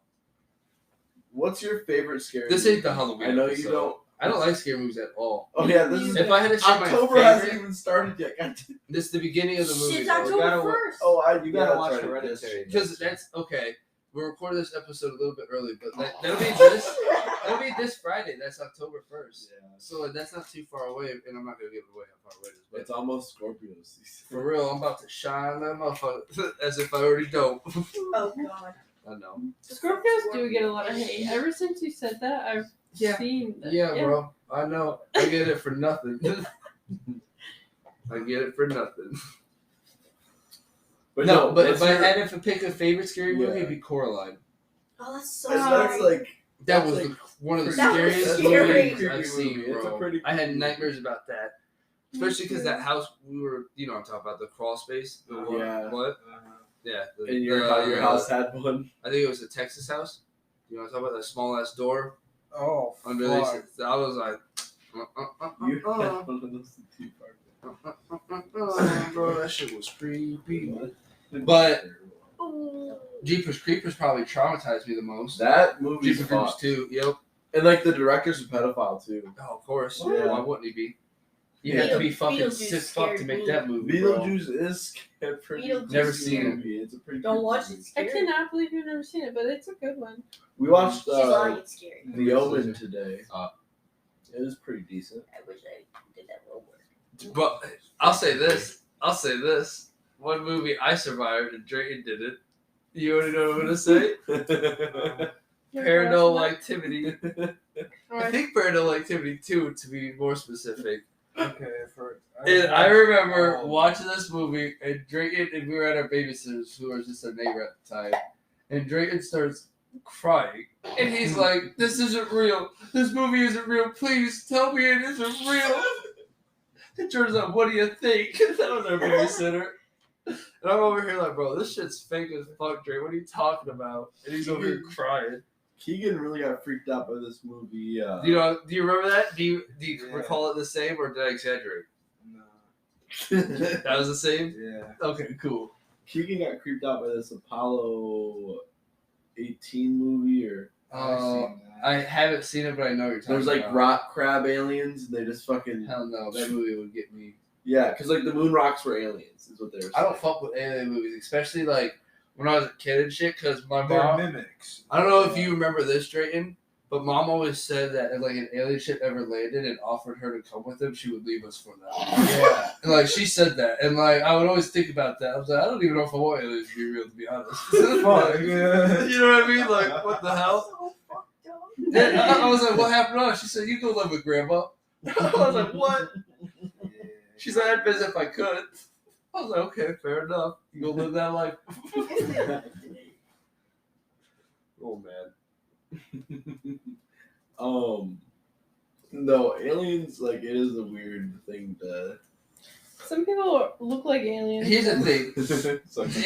What's your favorite scary? This movie? ain't the Halloween. I know episode. you don't. I don't like scary movies at all. Oh yeah, this is If I had to say October my hasn't favorite, even started yet. God damn. this is the beginning of the movie. Shit's though. October gotta wa- 1st. Oh, You gotta yeah, watch that's right, Hereditary. Because that's okay. We're recording this episode a little bit early, but that'll be this. That'll be this Friday. That's October 1st. Yeah. So that's not too far away, and I'm not gonna give away how far away it is. But It's almost Scorpio season. for real, I'm about to shine that motherfucker as if I already don't. Oh god. I know. Scorpios do get a lot of hate. Ever since you said that, I've seen that. Yeah, bro. I know. I get it for nothing. I get it for nothing. But No, but what's if I your- had to pick a favorite scary movie, Yeah. it'd be Coraline. Oh, that's so that's scary. like That That's was like one of the That was scariest scary. movies I've seen, It's a bro. pretty I had creepy nightmares about that. Especially because too. that house we were, you know what I'm talking about, the crawl space. The one- Yeah. What? Yeah. The, And your house had one. I think it was a Texas house. You know what I'm talking about? That small ass door Oh, underneath. fuck. I was like, You had one of those tea parties. bro, that shit was creepy. But Jeepers Creepers probably traumatized me the most. that movie's Jeepers Creepers fucked. 2, yep. And like the director's a pedophile too. Oh, of course. Yeah. Why wouldn't he be? You Yeah. have to be fucking Beetlejuice sick fuck to scared make me. that movie, bro. Beetlejuice is scared pretty. Beetlejuice Never is seen scary. it. movie. It's a pretty. Don't creepy watch movie. it. I Scary. cannot believe you've never seen it, but it's a good one. We watched She's lying. It's scary. The Omen today. Uh, It was pretty decent. I wish I did that little work. But I'll say this. One movie I survived and Drayton didn't. You already know what I'm gonna say? Paranormal Activity. I think Paranormal Activity 2, to be more specific. Okay, And I remember watching this movie, and Drayton, and we were at our babysitters, who was just our neighbor at the time, and Drayton starts crying, and he's like, "This isn't real. This movie isn't real. Please tell me it isn't real." It turns out, what do you think? That was our babysitter. And I'm over here like, bro, this shit's fake as fuck, Drayton. What are you talking about? And he's over here crying. Keegan really got freaked out by this movie. Do you remember that? Do you recall it the same, or did I exaggerate? No. That was the same? Yeah. Okay, cool. Keegan got creeped out by this Apollo 18 movie, or I've seen that. I haven't seen it, but I know what you're talking there's like about. rock crab aliens, and they just fucking Hell no, that movie would get me. yeah, because like the moon rocks were aliens, is what they were saying. I don't fuck with alien movies, especially like when I was a kid and shit, because my They're mom. mimics. I don't know if you remember this, Drayton, but Mom always said that if like an alien ship ever landed and offered her to come with them, she would leave us for that. Yeah. And like she said that, and like I would always think about that. I was like, I don't even know if I want aliens to be real, to be honest. Fuck. You know what I mean? Like, what the hell? So fucked up. And I was like, what happened to us? She said, you go live with Grandma. I was like, what? Yeah. She said, I'd visit if I could. I was like, okay, fair enough. You go live that life. Oh man. No, aliens, like, it is a weird thing to. Some people look like aliens. Here's the thing.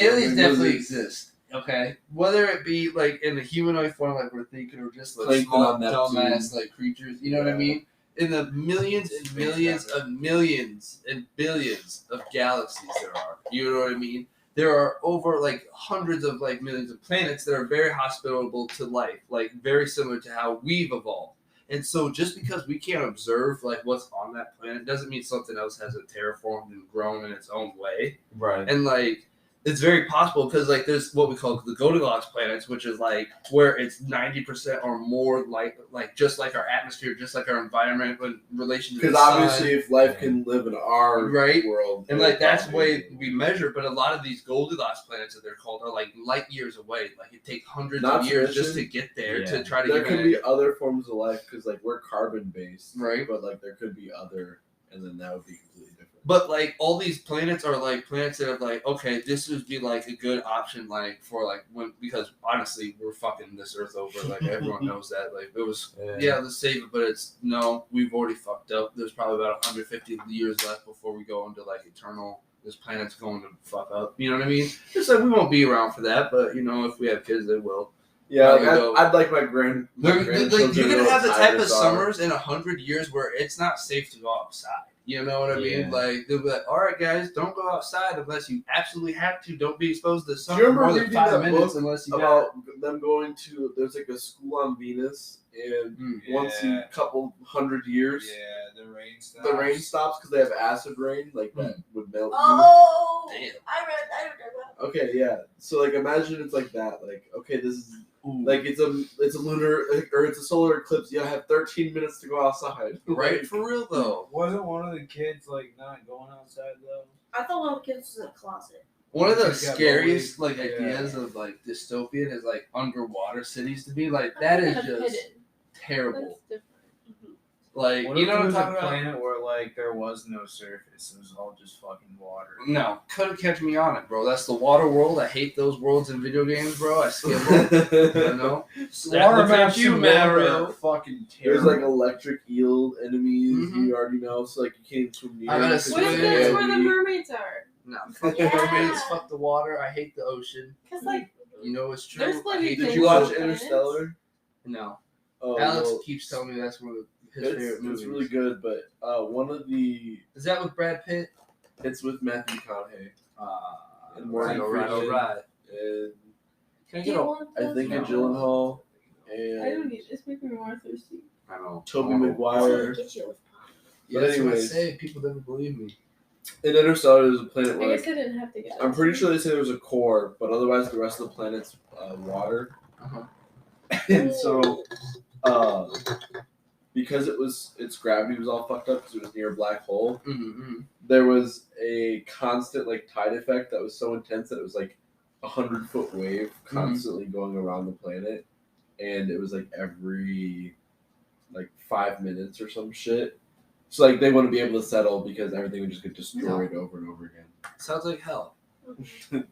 Aliens definitely exist. Okay, whether it be like in a humanoid form, like we're thinking, or just like Plankton small, on Neptune. dumbass like creatures. You know what I mean? In the millions and millions of millions and billions of galaxies there are. You know what I mean? There are over like hundreds of like millions of planets that are very hospitable to life, like very similar to how we've evolved. And so just because we can't observe like what's on that planet doesn't mean something else hasn't terraformed and grown in its own way. Right. And like it's very possible because like there's what we call the Goldilocks planets, which is like where it's 90% or more like just like our atmosphere, just like our environment in relation to the Because sun. obviously, if life can live in our Right. world, And like that's the way we measure, but a lot of these Goldilocks planets that they're called are like light years away. Like it takes hundreds Not of to years just mention- to get there Yeah. to try to there get could be other forms of life because like we're carbon based, Right. But like there could be other, and then that would be completely different. But like all these planets are like planets that are like, okay, this would be like a good option, like for like when, because honestly we're fucking this earth over, like everyone knows that. Like it was let's save it, but it's no, we've already fucked up. There's probably about 150 years left before we go into like eternal. This planet's going to fuck up. You know what I mean? It's like we won't be around for that, but you know if we have kids, they will. Yeah, Like, I'd like my grandchildren. You're gonna have the type of dinosaur. summers in 100 years where it's not safe to go outside. You know what I mean? Yeah. Like they'll be like, "All right, guys, don't go outside unless you absolutely have to. Don't be exposed to the sun Do you for remember more than reading 5 that minutes book unless you got." about them going to? There's like a school on Venus, and once in Yeah. a couple hundred years, Yeah, the rain stops. the rain stops because they have acid rain, like that would melt you. Oh, Damn. I read that. Okay, yeah. So like, imagine it's like that. Like, okay, this is Ooh. like it's a lunar or it's a solar eclipse. You have 13 minutes to go outside. Right Like, for real though. Wasn't one of the kids like not going outside though? I thought one of the kids was in a closet. One of the Kids got scariest bullied. like Yeah. ideas of like dystopian is like underwater cities to be like that is just hidden. terrible. That's different. Like What you if know there what I'm was a talking about? planet where like there was no surface? It was all just fucking water. No, couldn't catch me on it, bro. That's the water world. I hate those worlds in video games, bro. I skip them. You know? Water Look at maps you, in water Mario. are fucking There's terrible. like electric eel enemies Mhm. you already know, so like you can't swim near. I gotta them 'cause swim. What if they're that's where the heavy. mermaids are? No, fuck the Yeah. mermaids, fuck the water. I hate the ocean. Because like You know it's true. There's plenty I hate of the Did things you on watch planets. Interstellar? No. Oh, Alex well, keeps telling me that's one of his favorite it's movies. really good, but one of the Is that with Brad Pitt? it's with Matthew McConaughey and Right, Morgan alright, Freeman alright. and Can I do get you a... want I those? think No. a Gyllenhaal I don't and need this. Making me more thirsty. I know. Toby Oh. Maguire. Get you with pop. Yeah, But that's what I anyways. say. People never believe me. In Interstellar, there's a planet I where guess I didn't have to get. I'm pretty sure they say there's a core, but otherwise the rest of the planet's water. Uh-huh. And so, because its gravity was all fucked up because it was near a black hole, Mm-hmm. there was a constant like tide effect that was so intense that it was like 100-foot wave constantly going around the planet, and it was like every like 5 minutes or some shit. So like they wouldn't be able to settle because everything would just get destroyed over and over again. Sounds like hell.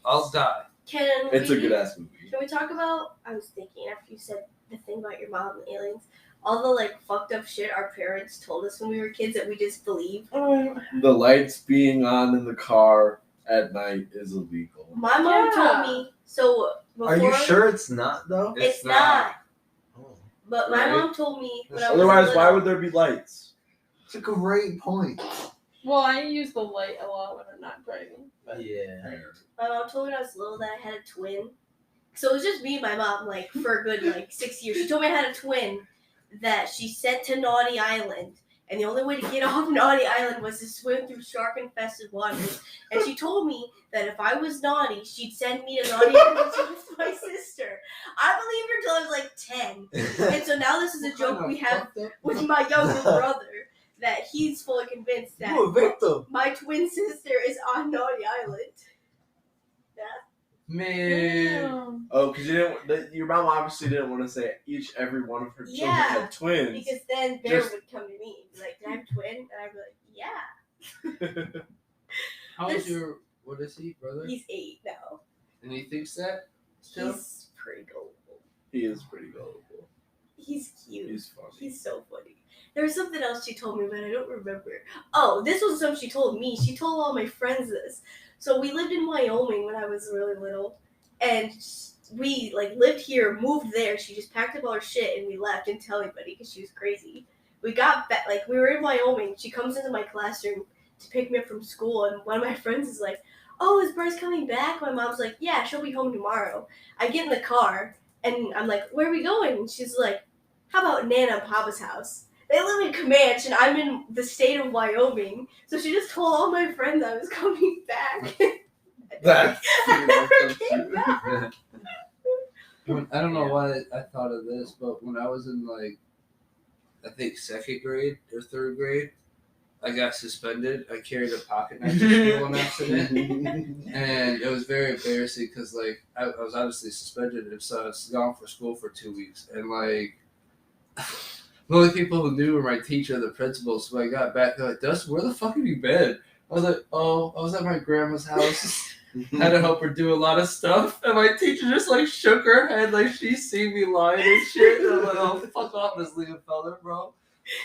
I'll die. Can It's we, a good ass movie. Can we talk about? I was thinking after you said the thing about your mom and aliens, all the like fucked up shit our parents told us when we were kids that we just believe. The lights being on in the car at night is illegal. My mom Yeah. told me so. Before, Are you sure it's not though? It's not. Oh But my Right. mom told me when I was Otherwise, little, why would there be lights? It's a great point. Well, I use the light a lot when I'm not driving. Yeah. my mom told me when I was little that I had a twin. So it was just me and my mom, like, for a good, 6 years. She told me I had a twin that she sent to Naughty Island. And the only way to get off Naughty Island was to swim through shark-infested waters. And she told me that if I was naughty, she'd send me to Naughty Island with my sister. I believed her until I was 10. And so now this is a joke we have with my younger brother. That he's fully convinced that You a victim. my twin sister is on Naughty Island. Man. Damn. Oh, because your mom obviously didn't want to say every one of her children Yeah, had twins. Because then Bear Just- would come to me and be like, "Did I have a twin?" And I'd be like, "Yeah." How old's your, what is he, brother? He's 8 now. And he thinks that still? He's pretty gullible. He is pretty gullible. He's cute. He's funny. He's so funny. There was something else she told me, but I don't remember. Oh, this was something she told me. She told all my friends this. So we lived in Wyoming when I was really little, and we lived here, moved there. She just packed up all her shit and we left. Didn't tell anybody because she was crazy. We got back, we were in Wyoming. She comes into my classroom to pick me up from school, and one of my friends is like, "Oh, is Bryce coming back?" My mom's like, "Yeah, she'll be home tomorrow." I get in the car and I'm like, "Where are we going?" And she's like, "How about Nana and Papa's house?" They live in Comanche, and I'm in the state of Wyoming. So she just told all my friends I was coming back. That's I never came back. I don't know why I thought of this, but when I was in I think second grade or third grade, I got suspended. I carried a pocket knife to school on accident, and it was very embarrassing because I was obviously suspended, and so I was gone for school for 2 weeks, and the only people who knew were my teacher and the principal. So when I got back, they're like, "Dustin, where the fuck have you been?" I was like, "Oh, I was at my grandma's house." Had to help her do a lot of stuff, and my teacher just shook her head like she seen me lying and shit. And I'm like, "Oh, fuck off, Miss Liebenfelder, bro.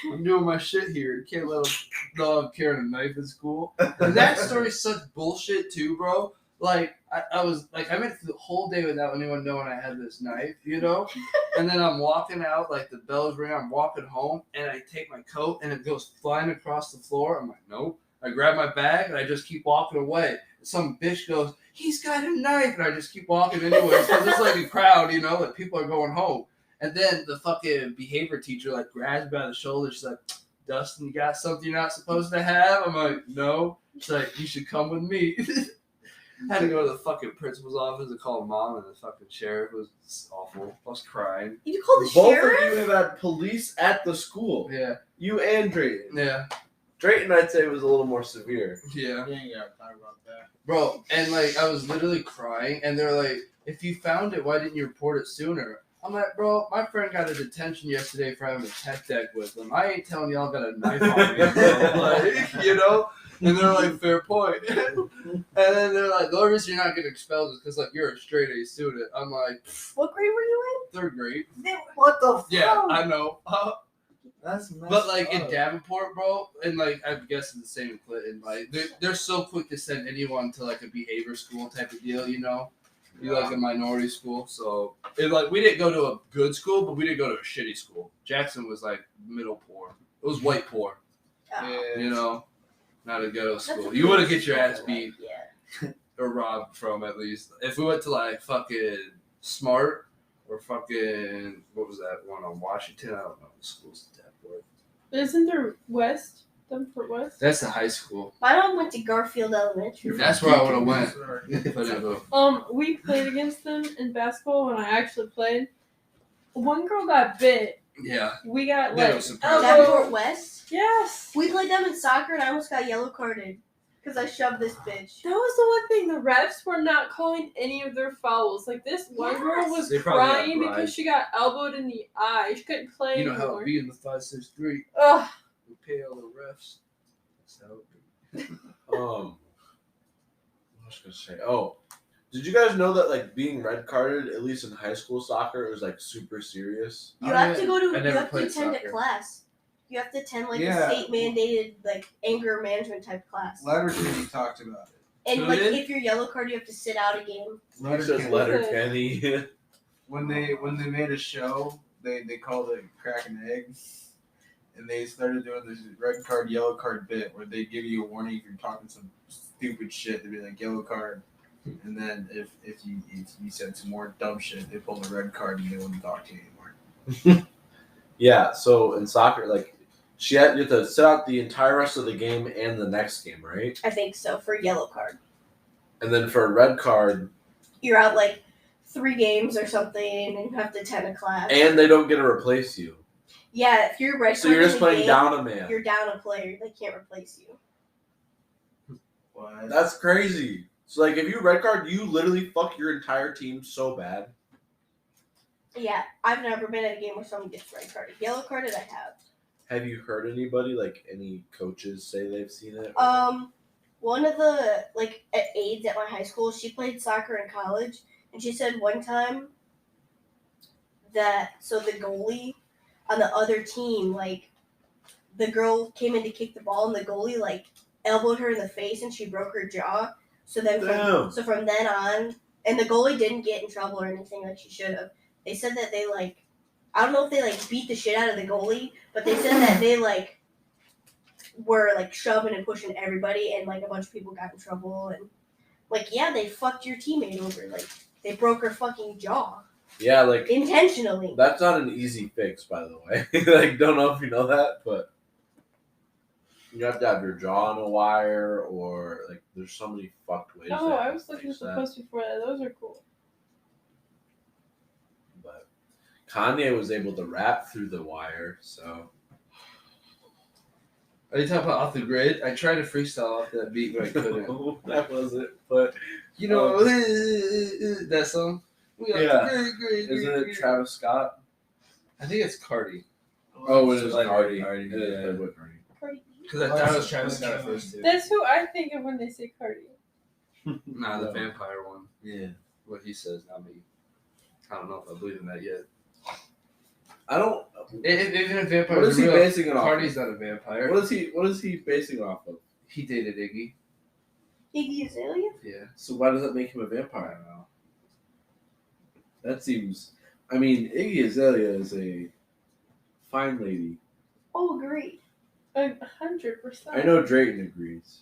I'm doing my shit here. You can't let them know I'm carrying a knife in school." And that story's such bullshit too, bro. I was I went through the whole day without anyone knowing I had this knife, And then I'm walking out, the bells ring. I'm walking home, and I take my coat, and it goes flying across the floor. I'm like, nope. I grab my bag, and I just keep walking away. Some bitch goes, "He's got a knife," and I just keep walking anyways because it's a crowd, people are going home. And then the fucking behavior teacher grabs me by the shoulder. She's like, "Dustin, you got something you're not supposed to have?" I'm like, "No." She's like, "You should come with me." I had to go to the fucking principal's office and call mom, and the fucking sheriff was awful. I was crying. You called the Both sheriff? of you have had police at the school. Yeah. You and Drayton. Yeah. Drayton, I'd say, was a little more severe. Yeah. You ain't gotta talk about that. Bro, and I was literally crying, and they're like, "If you found it, why didn't you report it sooner?" I'm like, "Bro, my friend got a detention yesterday for having a tech deck with him. I ain't telling y'all got a knife on me, bro." And they're like, "Fair point." And then they're like, "The only reason you're not getting expelled is because you're a straight A student." I'm like, What grade were you third grade. in? What the fuck? Yeah, I know. That's messed But up. in Davenport, bro, and I'm guessing the same in Clinton, they're so quick to send anyone to a behavior school type of deal, You a minority school, so we didn't go to a good school, but we didn't go to a shitty school. Jackson was middle poor. It was white poor, not a ghetto school. You would have get your ass beat Yeah. or robbed from at least. If we went to fucking Smart or fucking what was that one on Washington? I don't know the schools in Davenport. Isn't there West? Dunford West? That's the high school. My mom went to Garfield Elementary. That's where I would have went. If I didn't go. We played against them in basketball when I actually played. One girl got bit. Yeah. We got Yeah, it was surprising. elbow. Davenport West. Yes. We played them in soccer, and I almost got yellow carded because I shoved this bitch. That was the one thing. The refs were not calling any of their fouls. This one girl was They probably got crying bribed. because she got elbowed in the eye. She couldn't play You know how anymore. it be in the 5-6-3. Ugh. We pay all the refs. That's how it be. What was I gonna say? Oh, did you guys know that being red carded, at least in high school soccer, it was super serious? You have to go to. I You never have to played attend soccer. a class. You have to attend Yeah. a state mandated anger management type class. Letterkenny talked about it. And Who did? if you're yellow card, you have to sit out a game. It says Letterkenny. Letterkenny. When they made a show they called it crack an egg, and they started doing this red card, yellow card bit where they give you a warning if you're talking some stupid shit. They'd be like yellow card, and then if you said some more dumb shit, they pull the red card and they wouldn't talk to you anymore. Yeah, so in soccer, like you have to sit out the entire rest of the game and the next game, right? I think so for yellow card. And then for a red card, You're out like 3 games or something, and you have to attend a class. and they don't get to replace you. Yeah, if you're red So card you're just in the playing game, down a man. You're down a player. They can't replace you. What? That's crazy. So like if you red card, you literally fuck your entire team so bad. Yeah, I've never been at a game where someone gets red carded. Yellow carded, I have. Have you heard anybody, like any coaches, say they've seen it? One of the aides at my high school, she played soccer in college, and she said one time that the goalie on the other team, the girl came in to kick the ball, and the goalie elbowed her in the face, and she broke her jaw. So then, from then on, and the goalie didn't get in trouble or anything like she should have. They said that they I don't know if they beat the shit out of the goalie, but they said that they were shoving and pushing everybody, and a bunch of people got in trouble, and they fucked your teammate over, they broke her fucking jaw. Yeah, intentionally. That's not an easy fix, by the way. Don't know if you know that, but you have to have your jaw on a wire, or there's so many fucked ways. Oh, I was looking at the post before that. Those are cool. But Kanye was able to rap through the wire, so. Are you talking about Off the Grid? I tried to freestyle off that beat, but I couldn't. That wasn't, but you know that song. Yeah. Isn't it Travis Scott? I think it's Cardi. Oh, it is Cardi. Cardi. Yeah. Cardi. Because I thought it was Travis Scott at first too. That's who I think of when they say Cardi. Nah, the vampire one. Yeah. What he says, not me. I don't know if I believe in that yet. I don't. Even if vampire What is he real, basing it off? Cardi's not a vampire. What is he basing off of? He dated Iggy. Iggy Azalea? Yeah. So why does that make him a vampire? I don't know. That seems. I mean, Iggy Azalea is a fine lady. Oh, great. 100%. I know Drayton agrees.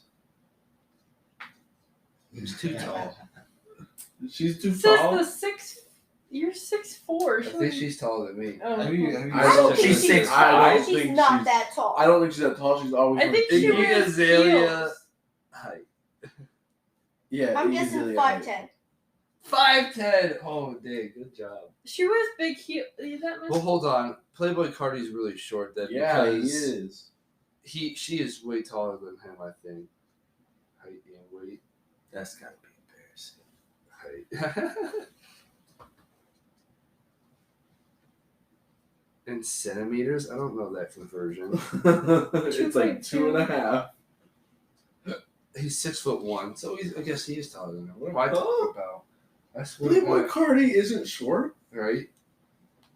He's too tall. She's too Says tall. the 6. You're 6'4". I think she's taller than me. Oh. Have you I don't think she's she's 6'5"? I don't She's think not she's. that tall. I don't think she's that tall. She's always. I think she Iggy wears Azalea heels. height. Yeah. I'm Iggy guessing Azalea 5'10". 5'10". Oh, dang, good job. She wears big heels. That much? Well, hold on. Playboy Cardi's really short then. Yeah, he because is. She is way taller than him, I think. Height and weight. That's gotta be embarrassing. Height. In centimeters? I don't know that conversion. It's like 2.5. He's 6'1", so I guess he is taller than him. What am I talking about? That's Playboy Cardi isn't short. right?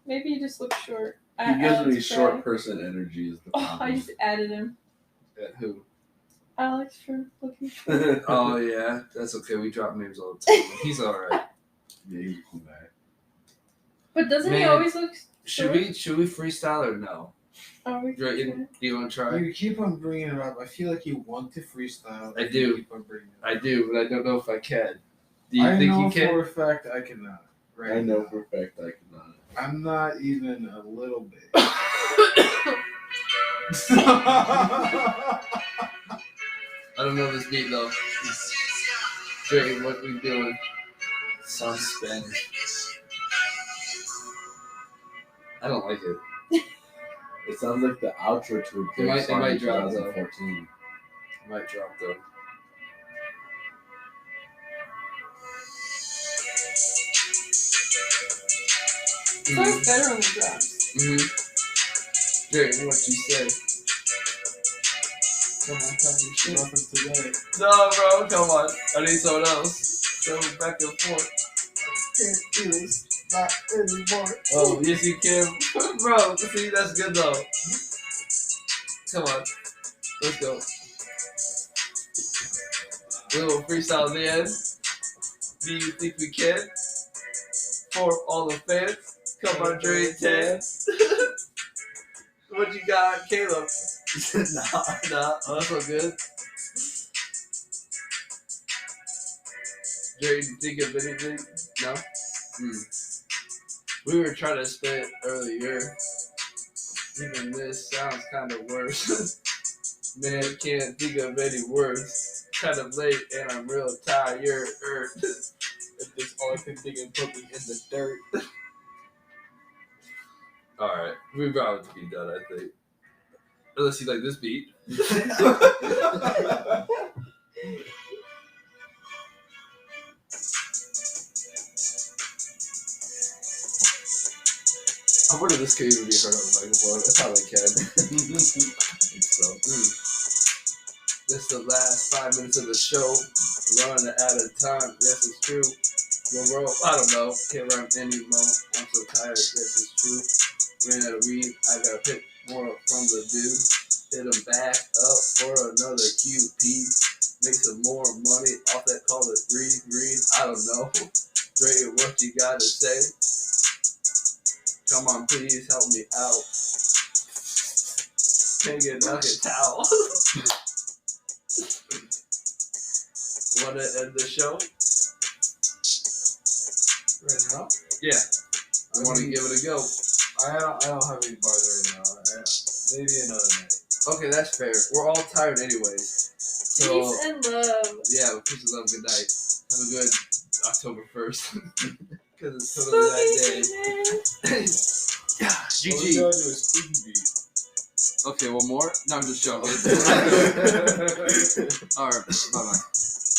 Maybe he just looks short. He gives me Alex short Fry. person energy. Is the Oh, I problem. just added him. Who? Alex for looking short. Oh yeah, that's okay. We drop names all the time. He's all right. Yeah, he's a cool guy. But doesn't he Man, always look Should we freestyle or no? Are we Drayton, do you want to try? You keep on bringing it up. I feel like you want to freestyle. I You do. keep on bringing it up. I do, but I don't know if I can. Do you I think know you can? for a fact I cannot. Right I know now. for a fact I cannot. I'm not even a little bit. I don't know this beat though. Drayton, what we doing? Some Spanish. I don't like it. It sounds like the outro to a It big might song in drop, though. 2014. I might drop though. It's always better on the drums. Drayton, what you say? Come on, talk your shit. Nothing today. No, bro, come on. I need someone else. Go back and forth. Can't do this. Not anymore. Oh, yes you can. Bro, see, that's good though. Come on. Let's go. Little freestyle at the end. Do you think we can? for all the fans. Come on, Dre 10. What you got, Caleb? Nah. Oh, that's all good. Dre, did you think of anything? No? We were trying to spit earlier. Even this sounds kind of worse. Man, can't think of any words. Kind of late and I'm real tired. If this all I can think and put me in the dirt. Alright, we about to be done, I think. Unless you like this beat. I wonder if this could even be heard on the microphone. It probably can. So, this is the last 5 minutes of the show. Running out of time. Yes, it's true. Well, I don't know. Can't rhyme anymore. I'm so tired. Yes, it's true. Ran out of weed. I gotta pick more up from the dude. Hit him back up for another QP. Make some more money off that call it green. I don't know. Dre, what you gotta say? Come on, please help me out. Can't get a towel. Wanna end the show? Right now? Yeah. I want to give it a go. I don't have any bars right now. Maybe another night. Okay, that's fair. We're all tired anyways. So, Peace and love. yeah, peace and love. Good night. Have a good October 1st. Because it's totally that day. Yeah, GG. All we gotta do is spooky beat. Okay, one more? No, I'm just joking. Alright, bye-bye.